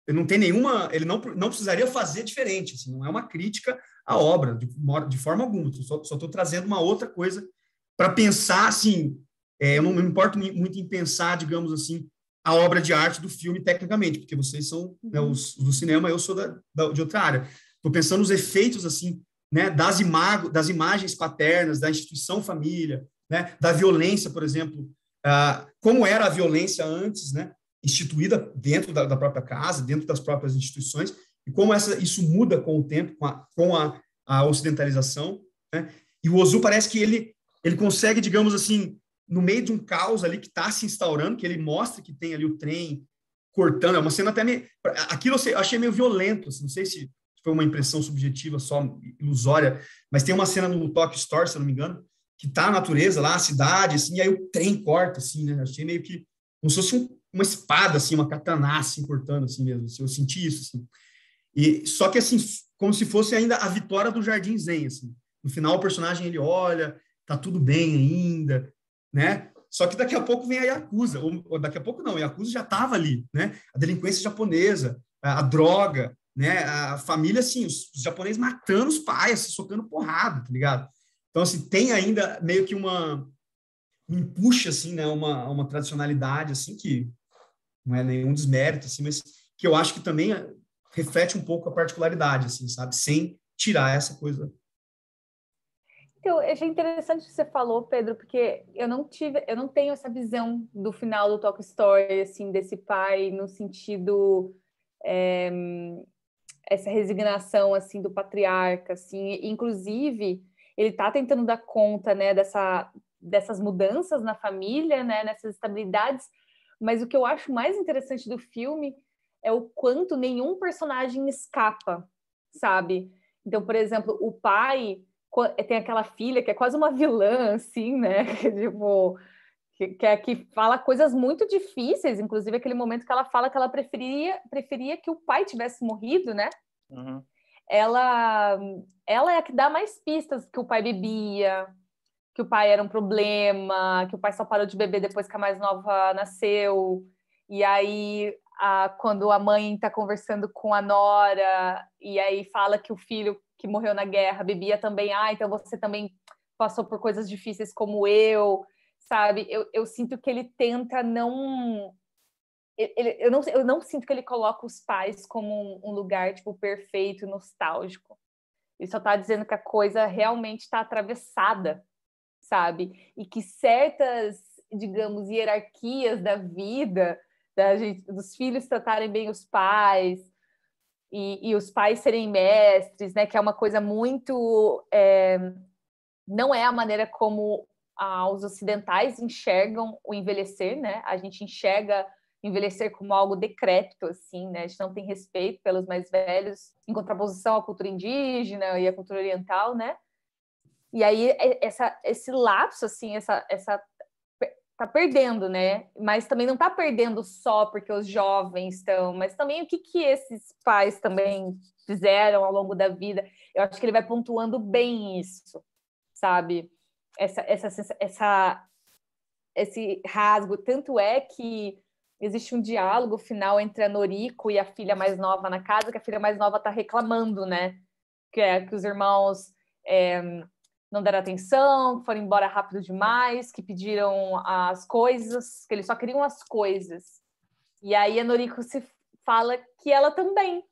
não tem nenhuma, ele não precisaria fazer diferente, assim, não é uma crítica à obra de forma alguma. Só estou trazendo uma outra coisa para pensar, assim. Eu não me importo muito em pensar, digamos assim, a obra de arte do filme tecnicamente, porque vocês são, né, os do cinema, eu sou de outra área. Estou pensando nos efeitos, assim, né, das imagens paternas, da instituição família, né, da violência, por exemplo, como era a violência antes, né, instituída dentro da própria casa, dentro das próprias instituições, e como isso muda com o tempo, com a ocidentalização, né? E o Ozu parece que ele consegue, digamos assim, no meio de um caos ali que está se instaurando, que ele mostra que tem ali o trem cortando, é uma cena até meio... Aquilo eu achei meio violento, assim, não sei se foi uma impressão subjetiva só, ilusória, mas tem uma cena no Tokyo Story, se eu não me engano, que tá a natureza lá, a cidade, assim, e aí o trem corta, assim, né? Achei meio que como se fosse uma espada, assim, uma katana, assim, cortando, assim mesmo. Assim, eu senti isso, assim. Só que, assim, como se fosse ainda a vitória do Jardim Zen, assim. No final, o personagem, ele olha, tá tudo bem ainda, né? Só que daqui a pouco vem a Yakuza, ou daqui a pouco não, a Yakuza já tava ali, né? A delinquência japonesa, a droga, né? A família, assim, os japoneses matando os pais, assim, socando porrada, tá ligado? Então, assim, tem ainda meio que me puxa, assim, né, uma tradicionalidade, assim, que não é nenhum desmérito, assim, mas que eu acho que também reflete um pouco a particularidade, assim, sabe? Sem tirar essa coisa. Então, eu achei interessante o que você falou, Pedro, porque eu não tenho essa visão do final do Toy Story, assim, desse pai no sentido essa resignação assim do patriarca, assim, inclusive ele está tentando dar conta, né, dessas mudanças na família, né, nessas estabilidades, mas o que eu acho mais interessante do filme é o quanto nenhum personagem escapa, sabe? Então, por exemplo, o pai tem aquela filha que é quase uma vilã, assim, né? Tipo, que fala coisas muito difíceis, inclusive aquele momento que ela fala que ela preferia que o pai tivesse morrido, né? Uhum. Ela é a que dá mais pistas que o pai bebia, que o pai era um problema, que o pai só parou de beber depois que a mais nova nasceu. E aí, quando a mãe está conversando com a nora, e aí fala que o filho que morreu na guerra bebia também, então você também passou por coisas difíceis como eu, sabe? Eu sinto que ele tenta não... eu não sinto que ele coloca os pais como um lugar tipo perfeito, nostálgico. Ele só está dizendo que a coisa realmente está atravessada, sabe? E que certas, digamos, hierarquias da vida, dos filhos tratarem bem os pais e os pais serem mestres, né? Que é uma coisa muito... não é a maneira como os ocidentais enxergam o envelhecer, né? A gente enxerga envelhecer como algo decrépito, assim, né? A gente não tem respeito pelos mais velhos, em contraposição à cultura indígena e à cultura oriental, né? E aí esse lapso, assim, tá perdendo, né? Mas também não tá perdendo só porque os jovens estão, mas também o que esses pais também fizeram ao longo da vida. Eu acho que ele vai pontuando bem isso, sabe? Esse rasgo. Tanto é que existe um diálogo final entre a Noriko e a filha mais nova na casa, que a filha mais nova tá reclamando, né? Que os irmãos não deram atenção, foram embora rápido demais, que pediram as coisas, que eles só queriam as coisas. E aí a Noriko se fala que ela também.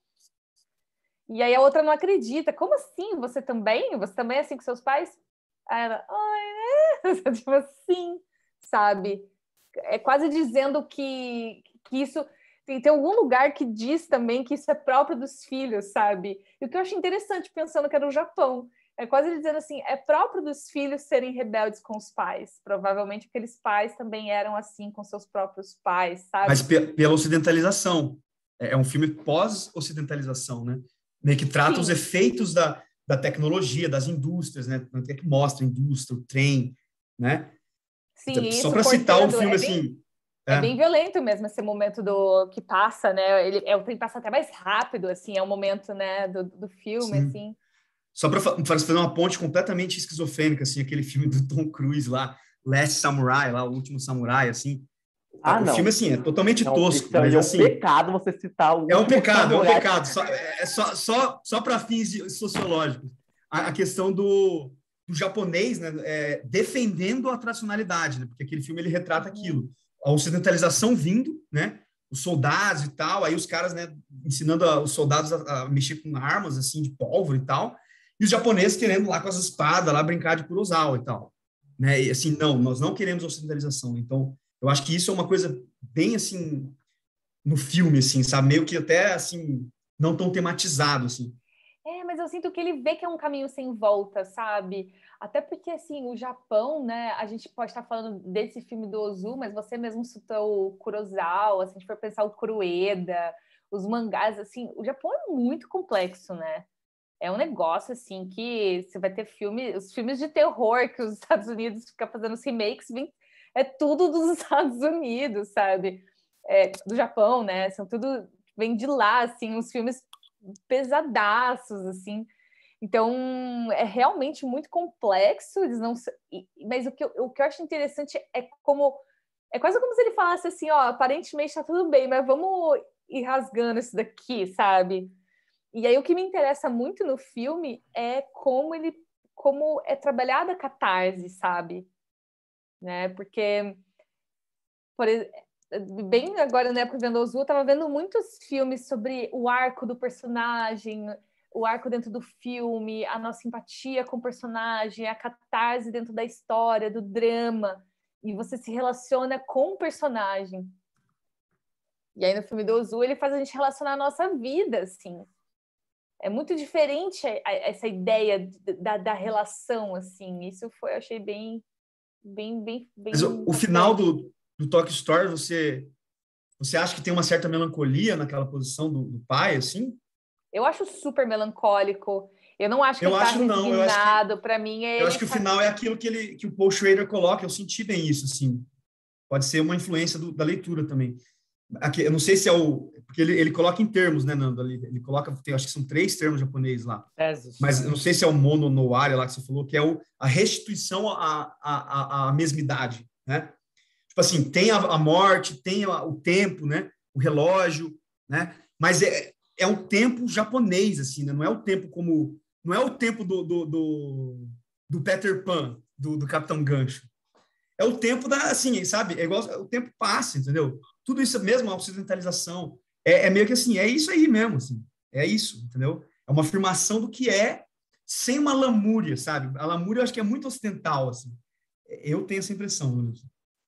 E aí a outra não acredita. Como assim? Você também? Você também é assim com seus pais? Aí ela, ai, né? Tipo assim, sabe? É quase dizendo que isso... Tem algum lugar que diz também que isso é próprio dos filhos, sabe? E o que eu acho interessante, pensando que era o Japão, é quase dizendo assim, é próprio dos filhos serem rebeldes com os pais. Provavelmente aqueles pais também eram assim com seus próprios pais, sabe? Mas pela ocidentalização. É um filme pós-ocidentalização, né? Meio que trata os efeitos da tecnologia, das indústrias, né? Tanto é que mostra a indústria, o trem, né? Sim, Só para citar o filme, assim... É bem violento mesmo esse momento do que passa, né? O trem passa até mais rápido, assim, é o momento, né, do filme, Sim. assim. Só para fazer uma ponte completamente esquizofrênica, assim, aquele filme do Tom Cruise lá, Last Samurai, lá, O Último Samurai, assim. O não. filme, assim, é totalmente tosco, isso aí mas, é um assim... pecado você citar o É um Último pecado, Samurai. é um pecado. Só para fins sociológicos. A questão do japonês, né, defendendo a tracionalidade, né, porque aquele filme ele retrata aquilo. A ocidentalização vindo, né, os soldados e tal, aí os caras, né, ensinando os soldados a mexer com armas, assim, de pólvora e tal, e os japoneses querendo lá com as espadas, lá brincar de Kurosawa e tal. Né, e assim, não, nós não queremos ocidentalização. Então, eu acho que isso é uma coisa bem, assim, no filme, assim, sabe? Meio que até, assim, não tão tematizado, assim. Mas eu sinto que ele vê que é um caminho sem volta, sabe? Até porque, assim, o Japão, né? A gente pode estar falando desse filme do Ozu, mas você mesmo citou o Kurosawa, se a gente for pensar o Kuroeda, os mangás, assim, o Japão é muito complexo, né? É um negócio, assim, que você vai ter os filmes de terror que os Estados Unidos ficam fazendo os remakes, é tudo dos Estados Unidos, sabe? Do Japão, né? São tudo, vem de lá, assim, uns filmes pesadaços, assim. Então, é realmente muito complexo, mas o que eu acho interessante é quase como se ele falasse assim, ó, aparentemente tá tudo bem, mas vamos ir rasgando isso daqui, sabe? E aí o que me interessa muito no filme é como é trabalhada a catarse, sabe? Né? Porque bem agora na época vendo Ozu, eu tava vendo muitos filmes sobre o arco do personagem, o arco dentro do filme, a nossa empatia com o personagem, a catarse dentro da história, do drama, e você se relaciona com o personagem. E aí no filme do Ozu, ele faz a gente relacionar a nossa vida, assim. É muito diferente essa ideia da relação, assim. Isso foi, eu achei bem Mas o final do Toy Story, você acha que tem uma certa melancolia naquela posição do pai, assim? Eu acho super melancólico. Eu não acho que ele tá resignado. Para mim, eu acho que o final é aquilo que o Paul Schrader coloca. Eu senti bem isso, assim. Pode ser uma influência da leitura também. Aqui, eu não sei se é porque ele coloca em termos, né, Nando? Ele coloca, acho que são 3 termos japoneses lá. Mas eu não sei se é o mono no área lá que você falou, que é a restituição à mesmidade, né? Tipo assim, tem a morte, tem o tempo, né? O relógio, né? Mas é um tempo japonês, assim, né? Não é o tempo como... Não é o tempo do Peter Pan, do Capitão Gancho. É o tempo assim, sabe? É igual o tempo passa, entendeu? Tudo isso mesmo, a ocidentalização. É meio que assim, é isso aí mesmo, assim. É isso, entendeu? É uma afirmação do que é, sem uma lamúria, sabe? A lamúria eu acho que é muito ocidental, assim. Eu tenho essa impressão, né?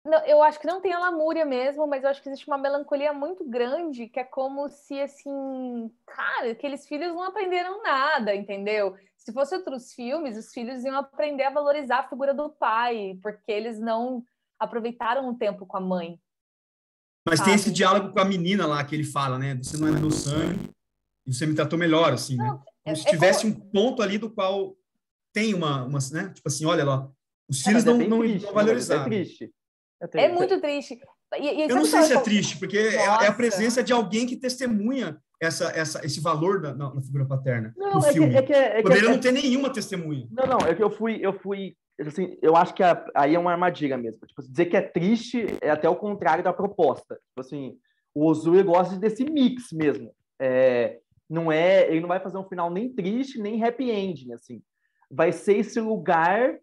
Não, eu acho que não tem a lamúria mesmo, mas eu acho que existe uma melancolia muito grande, que é como se, assim, cara, aqueles filhos não aprenderam nada, entendeu? Se fosse outros filmes, os filhos iam aprender a valorizar a figura do pai, porque eles não aproveitaram o tempo com a mãe. Mas tem esse diálogo com a menina lá que ele fala, né? Você não é meu sangue e você me tratou melhor, assim, né? Como se tivesse um ponto ali do qual tem uma, né? Tipo assim, olha lá, os filhos não valorizaram. É triste. É muito triste. Eu não sei se é triste, porque é a presença de alguém que testemunha esse valor na figura paterna no filme. Poderia não ter nenhuma testemunha. Não, é que eu fui assim, eu acho que aí é uma armadilha mesmo. Tipo, dizer que é triste é até o contrário da proposta. Tipo assim, o Ozu gosta desse mix mesmo. Ele não vai fazer um final nem triste, nem happy ending, assim. Vai ser esse lugar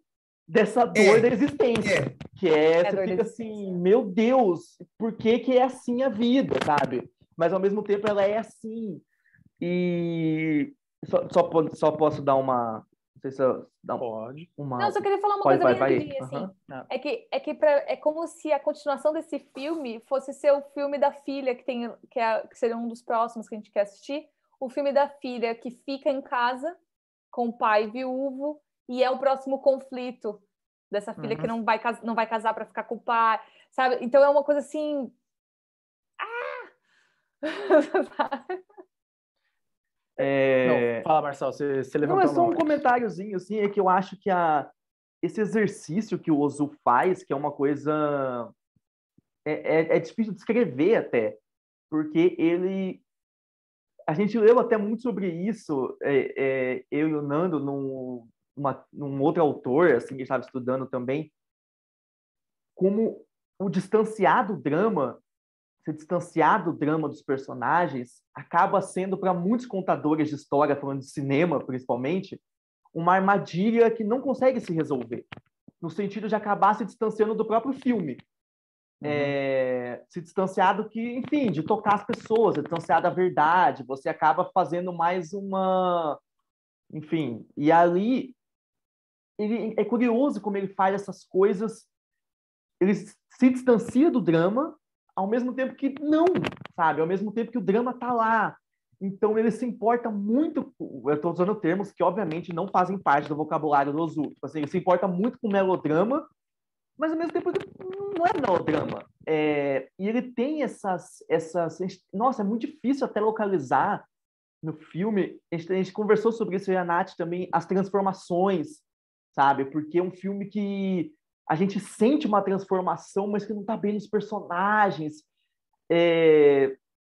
dessa dor da existência. Que você fica assim, meu Deus, por que é assim a vida, sabe? Mas ao mesmo tempo ela é assim. E só posso dar uma... Não sei se eu... Pode. Não, só queria falar uma coisa bem rapidinha, assim. É como se a continuação desse filme fosse ser o filme da filha, que seria um dos próximos que a gente quer assistir. O filme da filha que fica em casa com o pai viúvo, e é o próximo conflito dessa filha que não vai casar para ficar com o pai, sabe? Então é uma coisa assim... Não, fala, Marcelo, você levantou. Não, é só um comentáriozinho, assim, é que eu acho que esse exercício que o Ozu faz, que é uma coisa... É difícil de descrever até, porque a gente leu até muito sobre isso, eu e o Nando, num outro autor, assim, que estava estudando também, como o distanciar do drama, se distanciar do drama dos personagens, acaba sendo, para muitos contadores de história, falando de cinema principalmente, uma armadilha que não consegue se resolver, no sentido de acabar se distanciando do próprio filme. Se distanciar do que, enfim, de tocar as pessoas, se distanciar da verdade, você acaba fazendo mais uma... Enfim, e ali é curioso como ele faz essas coisas, ele se distancia do drama, ao mesmo tempo que não, sabe? Ao mesmo tempo que o drama tá lá. Então ele se importa muito, eu estou usando termos que obviamente não fazem parte do vocabulário do Ozu, tipo assim, ele se importa muito com o melodrama, mas ao mesmo tempo não é melodrama. E ele tem essas... Nossa, é muito difícil até localizar no filme. A gente conversou sobre isso, eu e a Nath também, as transformações, sabe? Porque é um filme que a gente sente uma transformação, mas que não está bem nos personagens.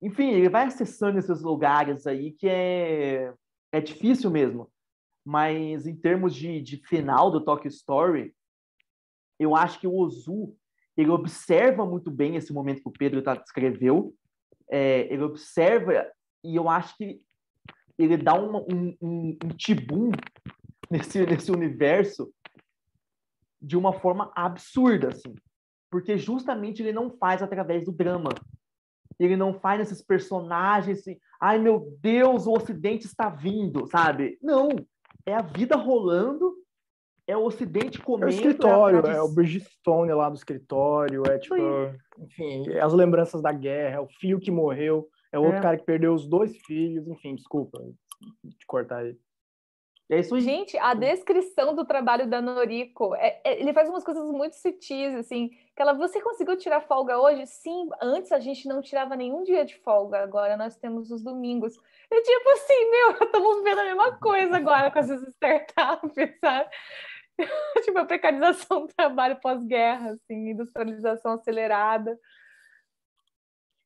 Enfim, ele vai acessando esses lugares aí que é difícil mesmo. Mas em termos de final do Toy Story, eu acho que o Ozu, ele observa muito bem esse momento que o Pedro descreveu. Ele observa, e eu acho que ele dá um tibum nesse universo de uma forma absurda, assim. porque justamente ele não faz através do drama. Ele não faz esses personagens assim, ai meu Deus, o Ocidente está vindo, sabe? Não, é a vida rolando, é o Ocidente É o comendo, escritório, é é o Bridgestone lá do escritório, é tipo, enfim, as lembranças da guerra, é o filho que morreu, é o outro cara que perdeu os 2 filhos, enfim, desculpa te cortar aí. É isso aí. Gente, a descrição do trabalho da Noriko, ele faz umas coisas muito sutis, assim, que você conseguiu tirar folga hoje? Sim, antes a gente não tirava nenhum dia de folga, agora nós temos os domingos. E tipo assim, estamos vivendo a mesma coisa agora com essas startups, sabe? Tipo, a precarização do trabalho pós-guerra, assim, industrialização acelerada.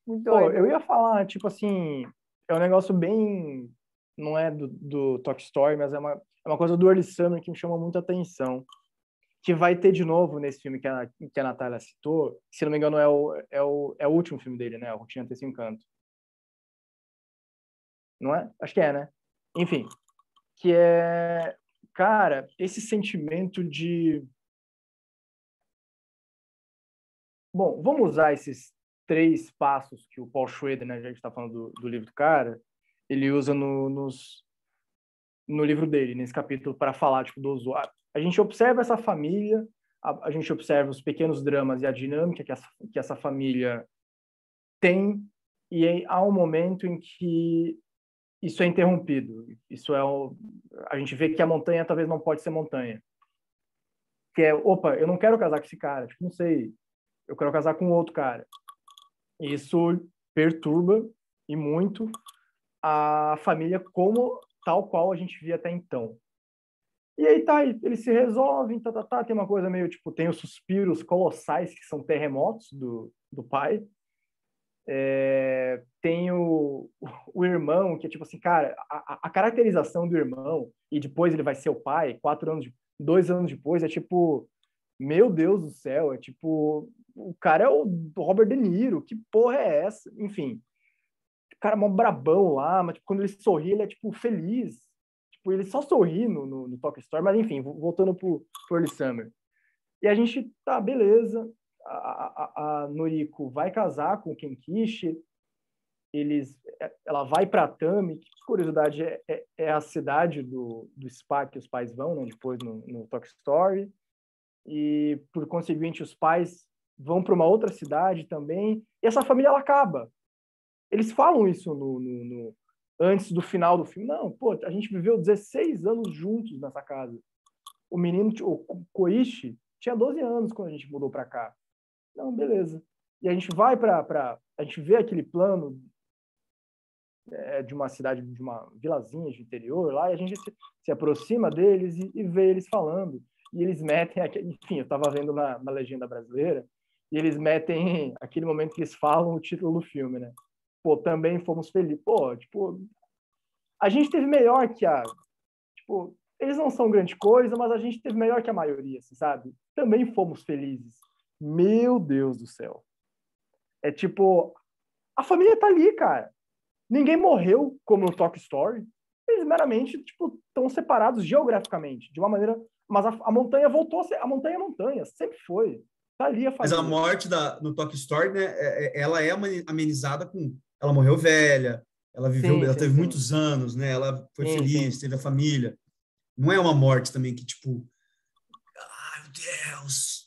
Muito Pô, doido. eu ia falar, tipo assim, é um negócio bem, não é do Toy Story, mas é uma coisa do Early Summer que me chamou muita atenção, que vai ter de novo nesse filme que a Natália citou, se não me engano é o último filme dele, né, o Rotina Desse Encanto. Não é? Acho que é, né? Enfim, que é, cara, esse sentimento de... Bom, vamos usar esses 3 passos que o Paul Schrader, né, já está falando do livro do cara, ele usa no livro dele, nesse capítulo, para falar tipo, do usuário. A gente observa essa família, a gente observa os pequenos dramas e a dinâmica que essa família tem, e aí há um momento em que isso é interrompido. A gente vê que a montanha talvez não pode ser montanha. Que é, opa, eu não quero casar com esse cara, tipo, não sei, eu quero casar com outro cara. Isso perturba e muito a família como tal qual a gente via até então. E aí tá, eles se resolvem, tem uma coisa meio tipo, tem os suspiros colossais que são terremotos do pai. Tem o irmão, que é tipo assim, cara, a caracterização do irmão, e depois ele vai ser o pai, 2 anos depois, é tipo, meu Deus do céu, é tipo, o cara é o Robert De Niro, que porra é essa? Enfim, o cara é mó brabão lá, mas tipo, quando ele sorri, ele é tipo feliz. Tipo, ele só sorri no Toy Story, mas enfim, voltando pro Early Summer. E a gente, tá, beleza, a Noriko vai casar com o Kenkichi, ela vai para Atami, que, por curiosidade, é a cidade do spa que os pais vão, né, depois no Toy Story, e, por conseguinte, os pais vão para uma outra cidade também, e essa família, ela acaba. Eles falam isso antes do final do filme. Não, pô, a gente viveu 16 anos juntos nessa casa. O menino, o Koichi, tinha 12 anos quando a gente mudou para cá. Não, beleza. E a gente vai a gente vê aquele plano de uma cidade, de uma vilazinha de interior lá, e a gente se aproxima deles e vê eles falando. E eles metem, enfim, eu estava vendo na legenda brasileira, e eles metem aquele momento que eles falam o título do filme, né? Pô, também fomos felizes. Pô, tipo, a gente teve melhor que tipo, eles não são grande coisa, mas a gente teve melhor que a maioria, assim, sabe? Também fomos felizes. Meu Deus do céu. É tipo, a família tá ali, cara. Ninguém morreu como no Toy Story. Eles meramente, tipo, estão separados geograficamente, de uma maneira... Mas a montanha voltou a ser... A montanha é montanha, sempre foi. Tá ali a família. Mas a morte no Toy Story, né, ela é amenizada com... Ela morreu velha, ela viveu, ela teve muitos anos, né? Ela foi feliz, teve a família. Não é uma morte também que, tipo... Ai, meu Deus...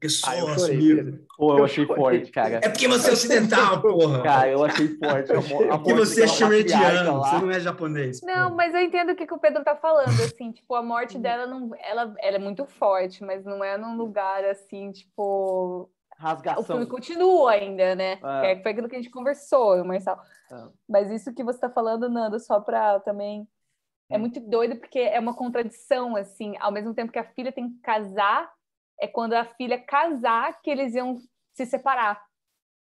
Pessoa eu chorei, sumiu. Pô, eu achei forte, cara. É porque você é ocidental, porra. Cara, eu achei forte. Porque você é shrediano, você não é japonês. Não, porra. mas eu entendo o que o Pedro tá falando, assim, tipo, a morte dela, não, ela é muito forte, mas não é num lugar, assim, tipo... Rasgação. O filme continua ainda, né? Que foi aquilo que a gente conversou, Marcelo. Mas isso que você tá falando, Nando, só pra também... É muito doido, porque é uma contradição, assim, ao mesmo tempo que a filha tem que casar, é quando a filha casar que eles iam se separar.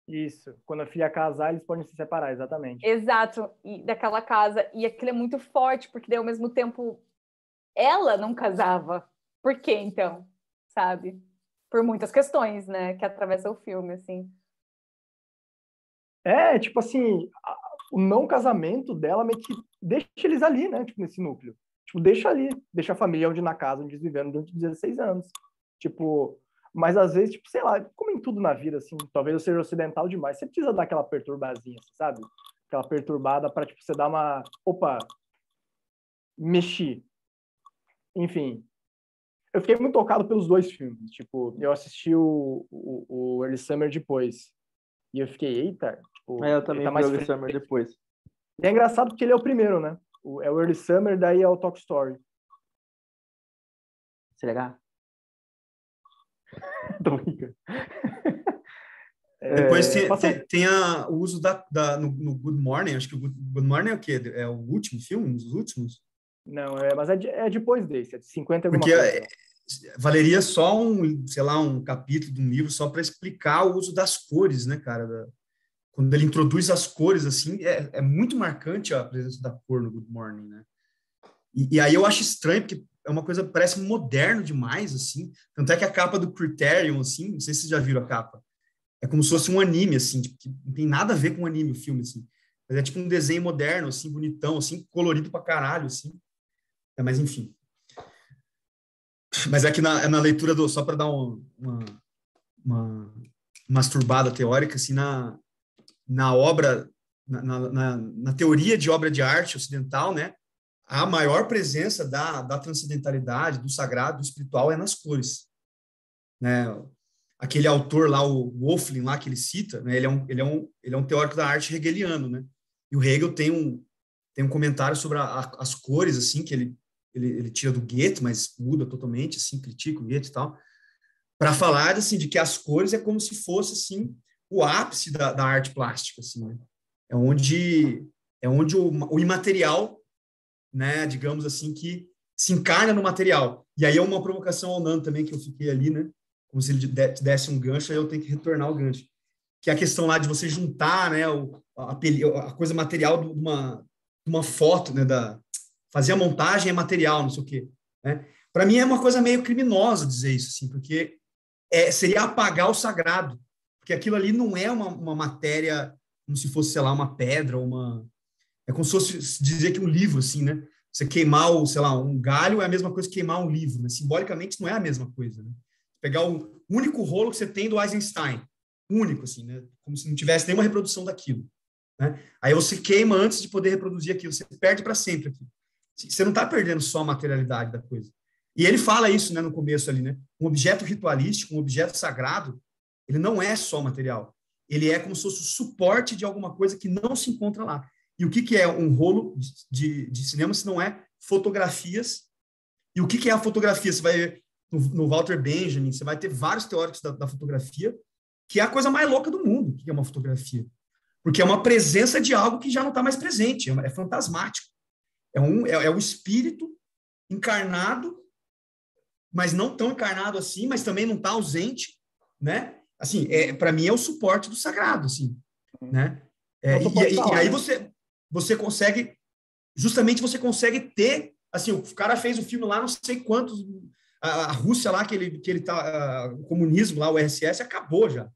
Isso. Quando a filha casar, eles podem se separar, exatamente. Exato. E daquela casa. E aquilo é muito forte, porque daí, ao mesmo tempo, ela não casava. Por quê, então? Sabe? Por muitas questões, né? Que atravessam o filme, assim. Tipo assim, o não casamento dela meio que deixa eles ali, né? Tipo, nesse núcleo. Tipo, deixa ali. Deixa a família onde na casa onde eles viveram durante 16 anos. Tipo, Mas às vezes, tipo, sei lá, como em tudo na vida, assim, talvez eu seja ocidental demais, você precisa dar aquela perturbazinha, sabe? Aquela perturbada para tipo, você dar uma... Opa, mexi. Enfim, eu fiquei muito tocado pelos dois filmes. Tipo, eu assisti o Early Summer depois. E eu fiquei, eita, tipo, Eu também tá vi mais o Early Summer depois. E é engraçado porque ele é o primeiro, né? É o Early Summer, daí é o Talk Story. Será? Tô brincando. Depois tem o uso no Good Morning, acho que o Good Morning é o quê? É o último filme? Um dos últimos? Não, mas é depois desse, é de 50 e alguma Porque coisa. valeria só sei lá, um capítulo de um livro só para explicar o uso das cores, né, cara? Quando ele introduz as cores, assim, é muito marcante a presença da cor no Good Morning, né? E aí eu acho estranho, porque é uma coisa, parece moderno demais, assim. Tanto é que a capa do Criterion, assim, não sei se vocês já viram a capa, é como se fosse um anime, assim, tipo, que não tem nada a ver com um anime o filme, assim. Mas é tipo um desenho moderno, assim, bonitão, assim, colorido pra caralho, assim. Mas enfim. Mas é que na leitura só para dar uma masturbada teórica, assim, na obra, na teoria de obra de arte ocidental, né, a maior presença da transcendentalidade, do sagrado, do espiritual é nas cores, né? Aquele autor lá, o Wolfling, lá que ele cita, né, ele é um teórico da arte hegeliano, né? E o Hegel tem um comentário sobre as cores, assim, que ele tira do Goethe, mas muda totalmente, assim, critica o Goethe e tal, para falar, assim, de que as cores é como se fosse, assim, o ápice da arte plástica, assim, né? É onde o imaterial, né, digamos assim, que se encarna no material. E aí é uma provocação ao Nando também, que eu fiquei ali, né, como se ele desse um gancho, aí eu tenho que retornar o gancho. Que é a questão lá de você juntar, né, a coisa material de uma foto, né, fazer a montagem é material, não sei o quê, né? Para mim é uma coisa meio criminosa dizer isso, assim, porque seria apagar o sagrado, porque aquilo ali não é uma matéria como se fosse, sei lá, uma pedra, é como se fosse dizer que um livro, assim, né? Você queimar, sei lá, um galho é a mesma coisa que queimar um livro, né? Simbolicamente não é a mesma coisa, né? Pegar o único rolo que você tem do Eisenstein, único, assim, né? Como se não tivesse nenhuma reprodução daquilo, né? Aí você queima antes de poder reproduzir aquilo, você perde para sempre aquilo. Você não está perdendo só a materialidade da coisa. E ele fala isso, né, no começo ali, né? Um objeto ritualístico, um objeto sagrado, ele não é só material. Ele é como se fosse o suporte de alguma coisa que não se encontra lá. E o que é um rolo de cinema se não é fotografias? E o que é a fotografia? Você vai ver no Walter Benjamin, você vai ter vários teóricos da fotografia, que é a coisa mais louca do mundo, que é uma fotografia. Porque é uma presença de algo que já não está mais presente, é fantasmático. É o espírito encarnado, mas não tão encarnado assim, mas também não está ausente, né? Assim, para mim é o suporte do sagrado, assim, né? E aí você consegue, justamente você consegue ter, assim, o cara fez o filme lá, não sei quantos, a Rússia lá, que ele tá, o comunismo lá, o RSS, acabou já.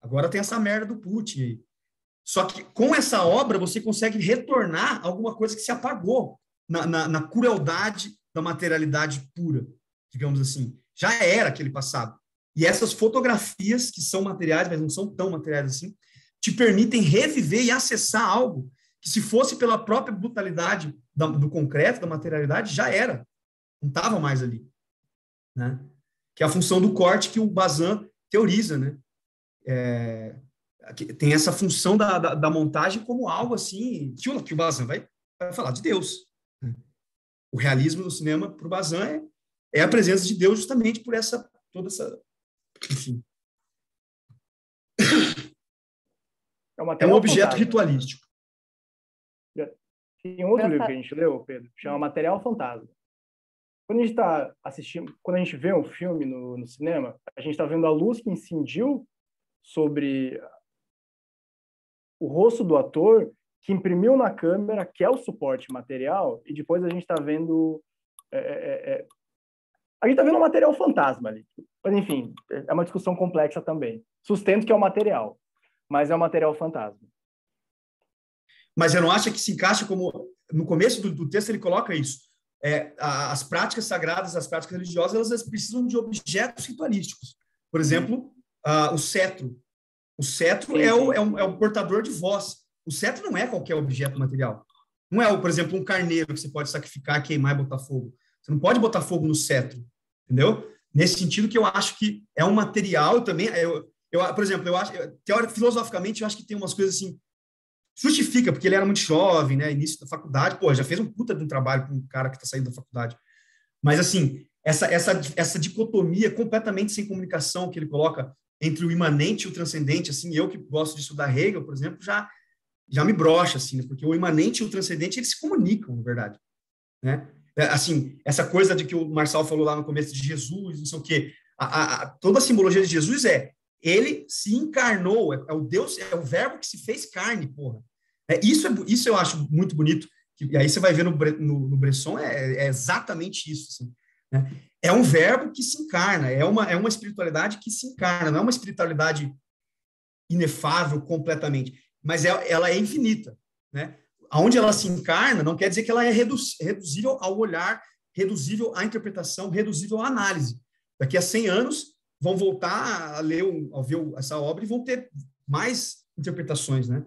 Agora tem essa merda do Putin aí. Só que com essa obra você consegue retornar alguma coisa que se apagou na crueldade da materialidade pura, digamos assim. Já era aquele passado. E essas fotografias, que são materiais, mas não são tão materiais assim, te permitem reviver e acessar algo que, se fosse pela própria brutalidade do concreto, da materialidade, já era. Não estava mais ali. Né? Que é a função do corte que o Bazin teoriza, né? Tem essa função da montagem como algo assim, que o Bazin vai falar de Deus. Né? O realismo no cinema, para o Bazin, é a presença de Deus justamente por toda essa... Enfim. É um objeto ritualístico. Tem outro livro que a gente leu, Pedro, chama Material Fantasma. Quando a gente está assistindo, quando a gente vê um filme no cinema, a gente está vendo a luz que incidiu sobre o rosto do ator, que imprimiu na câmera, que é o suporte material, e depois a gente está vendo a gente está vendo um material fantasma ali. Mas, enfim, é uma discussão complexa também. Sustento que é o material, mas é um material fantasma. Mas eu não acho que se encaixa como... No começo do texto ele coloca isso. As práticas sagradas, as práticas religiosas, elas precisam de objetos ritualísticos. Por exemplo, o cetro. O cetro Sim, é sim. é o portador de voz. O cetro não é qualquer objeto material. Não é, por exemplo, um carneiro que você pode sacrificar, queimar e botar fogo. Você não pode botar fogo no cetro, entendeu? Nesse sentido que eu acho que é um material também. Por exemplo, eu acho, filosoficamente, eu acho que tem umas coisas assim. Justifica, porque ele era muito jovem, né? Início da faculdade, pô, já fez um puta de um trabalho com um cara que está saindo da faculdade. Mas, assim, essa dicotomia completamente sem comunicação que ele coloca entre o imanente e o transcendente, assim, eu que gosto de estudar Hegel, por exemplo, já me brocha, assim, né? Porque o imanente e o transcendente, eles se comunicam, na verdade, né? Assim, essa coisa de que o Marçal falou lá no começo de Jesus, não sei o quê, toda a simbologia de Jesus ele se encarnou, é o Deus, é o verbo que se fez carne, porra. Isso eu acho muito bonito, e aí você vai ver no Bresson, é exatamente isso, assim, né? É um verbo que se encarna, é uma espiritualidade que se encarna, não é uma espiritualidade inefável completamente, mas ela é infinita, né? Aonde ela se encarna não quer dizer que ela é reduzível ao olhar, reduzível à interpretação, reduzível à análise. Daqui a 100 anos vão voltar a ver essa obra e vão ter mais interpretações, né?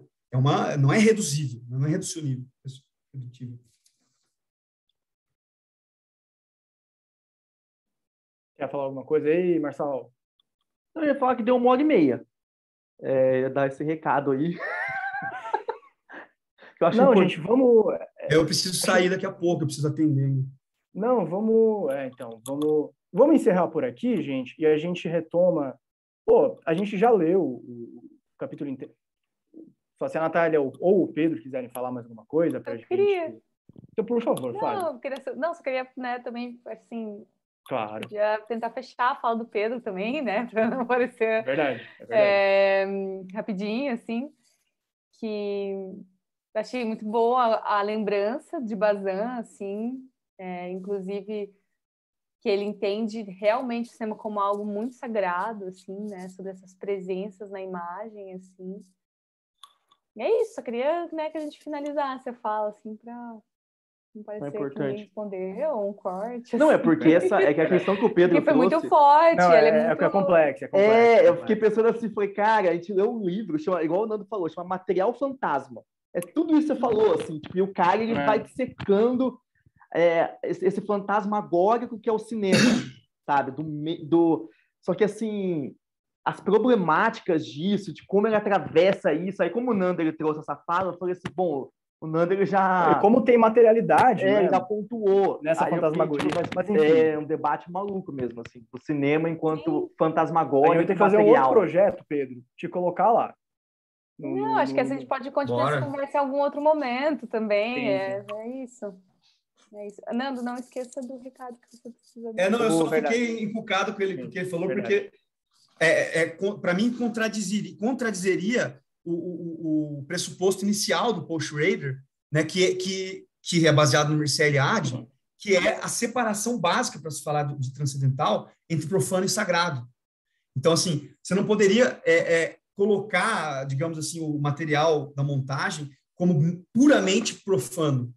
Não é reduzível, não é redutível. Quer falar alguma coisa aí, Marçal? Eu ia falar que deu 1h30. Ia dar esse recado aí. Que eu acho Não, importante. gente, vamos... Eu preciso sair daqui a pouco, eu preciso atender. Não, vamos... então, vamos encerrar por aqui, gente, e a gente retoma... Pô, a gente já leu o capítulo inteiro. Só se a Natália ou o Pedro quiserem falar mais alguma coisa pra gente... queria. Então, por favor, fale. Só queria, né, também, assim, Claro. podia tentar fechar a fala do Pedro também, né, para não parecer... É verdade. Rapidinho, assim, que achei muito boa a lembrança de Bazin, assim, inclusive que ele entende realmente o cinema como algo muito sagrado, assim, né, sobre essas presenças na imagem, assim. E é isso, só queria, né, que a gente finalizasse a fala, assim, para não parecer que ninguém respondeu, um corte. Não, assim. é porque é que a questão que o Pedro porque foi trouxe... muito forte, Não, ela é muito... é complexo, eu fiquei pensando assim, falei, cara, a gente leu um livro, igual o Nando falou, chama Material Fantasma. É tudo isso que você falou, assim, tipo, e o cara, ele vai dissecando esse fantasmagórico que é o cinema, sabe? Só que, assim, as problemáticas disso, de como ele atravessa isso, aí como o Nando, ele trouxe essa fala, eu falei assim, bom, o Nando, ele já... E como tem materialidade, né? Ele já pontuou. Nessa aí fantasmagoria. Mas enfim. É um debate maluco mesmo, assim, o cinema enquanto fantasmagórico. A gente vai ter que fazer um outro projeto, Pedro, te colocar lá. Não, acho que a gente pode continuar essa conversa em algum outro momento também. É isso. É isso. Nando, não esqueça do recado que você precisa dar. Não, eu só fiquei encucado com ele, porque ele falou, porque para mim contradizeria o pressuposto inicial do Paul Schrader, né, que é baseado no Mircea Eliade, que é a separação básica para se falar de transcendental entre profano e sagrado. Então, assim, você não poderia colocar, digamos assim, o material da montagem como puramente profano,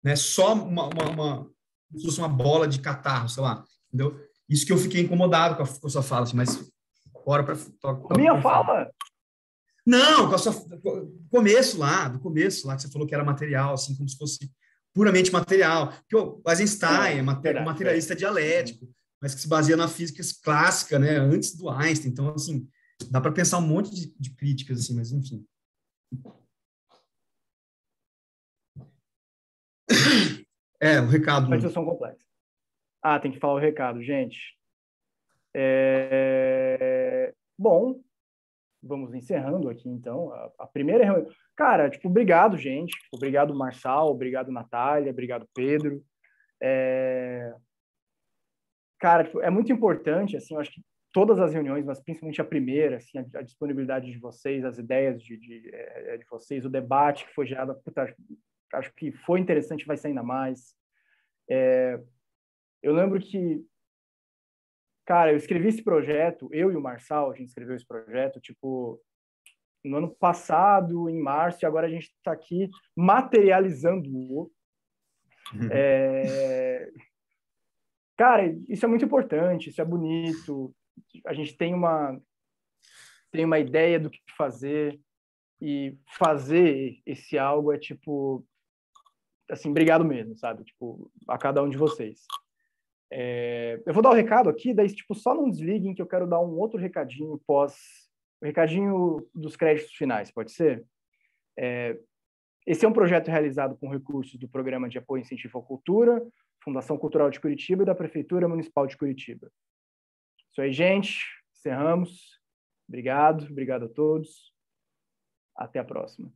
né? Só como se fosse uma bola de catarro, sei lá, entendeu? Isso que eu fiquei incomodado com a sua fala, assim, mas bora para a minha fala. Não, com a sua do começo lá, que você falou que era material, assim, como se fosse puramente material. Porque o Eisenstein é materialista dialético, mas que se baseia na física clássica, né, antes do Einstein. Então, assim, dá para pensar um monte de críticas, assim, mas enfim. O recado. Uma discussão complexa. Tem que falar o recado, gente. Bom, vamos encerrando aqui, então, a primeira reunião. Cara, obrigado, gente. Obrigado, Marçal. Obrigado, Natália. Obrigado, Pedro. Cara, é muito importante, assim, eu acho que todas as reuniões, mas principalmente a primeira, assim, a disponibilidade de vocês, as ideias de vocês, o debate que foi gerado, acho que foi interessante, vai ser ainda mais. Eu lembro que, cara, eu escrevi esse projeto, eu e o Marçal, a gente escreveu esse projeto, no ano passado, em março, e agora a gente está aqui materializando-o. Cara, isso é muito importante, isso é bonito. a gente tem uma ideia do que fazer, e fazer esse algo é tipo, assim, obrigado mesmo, sabe? Tipo, a cada um de vocês. Eu vou dar o recado aqui, daí, tipo, só não desliguem que eu quero dar um outro recadinho o recadinho dos créditos finais, pode ser? Esse é um projeto realizado com recursos do Programa de Apoio e Incentivo à Cultura, Fundação Cultural de Curitiba e da Prefeitura Municipal de Curitiba. Isso aí, gente. Encerramos. Obrigado a todos. Até a próxima.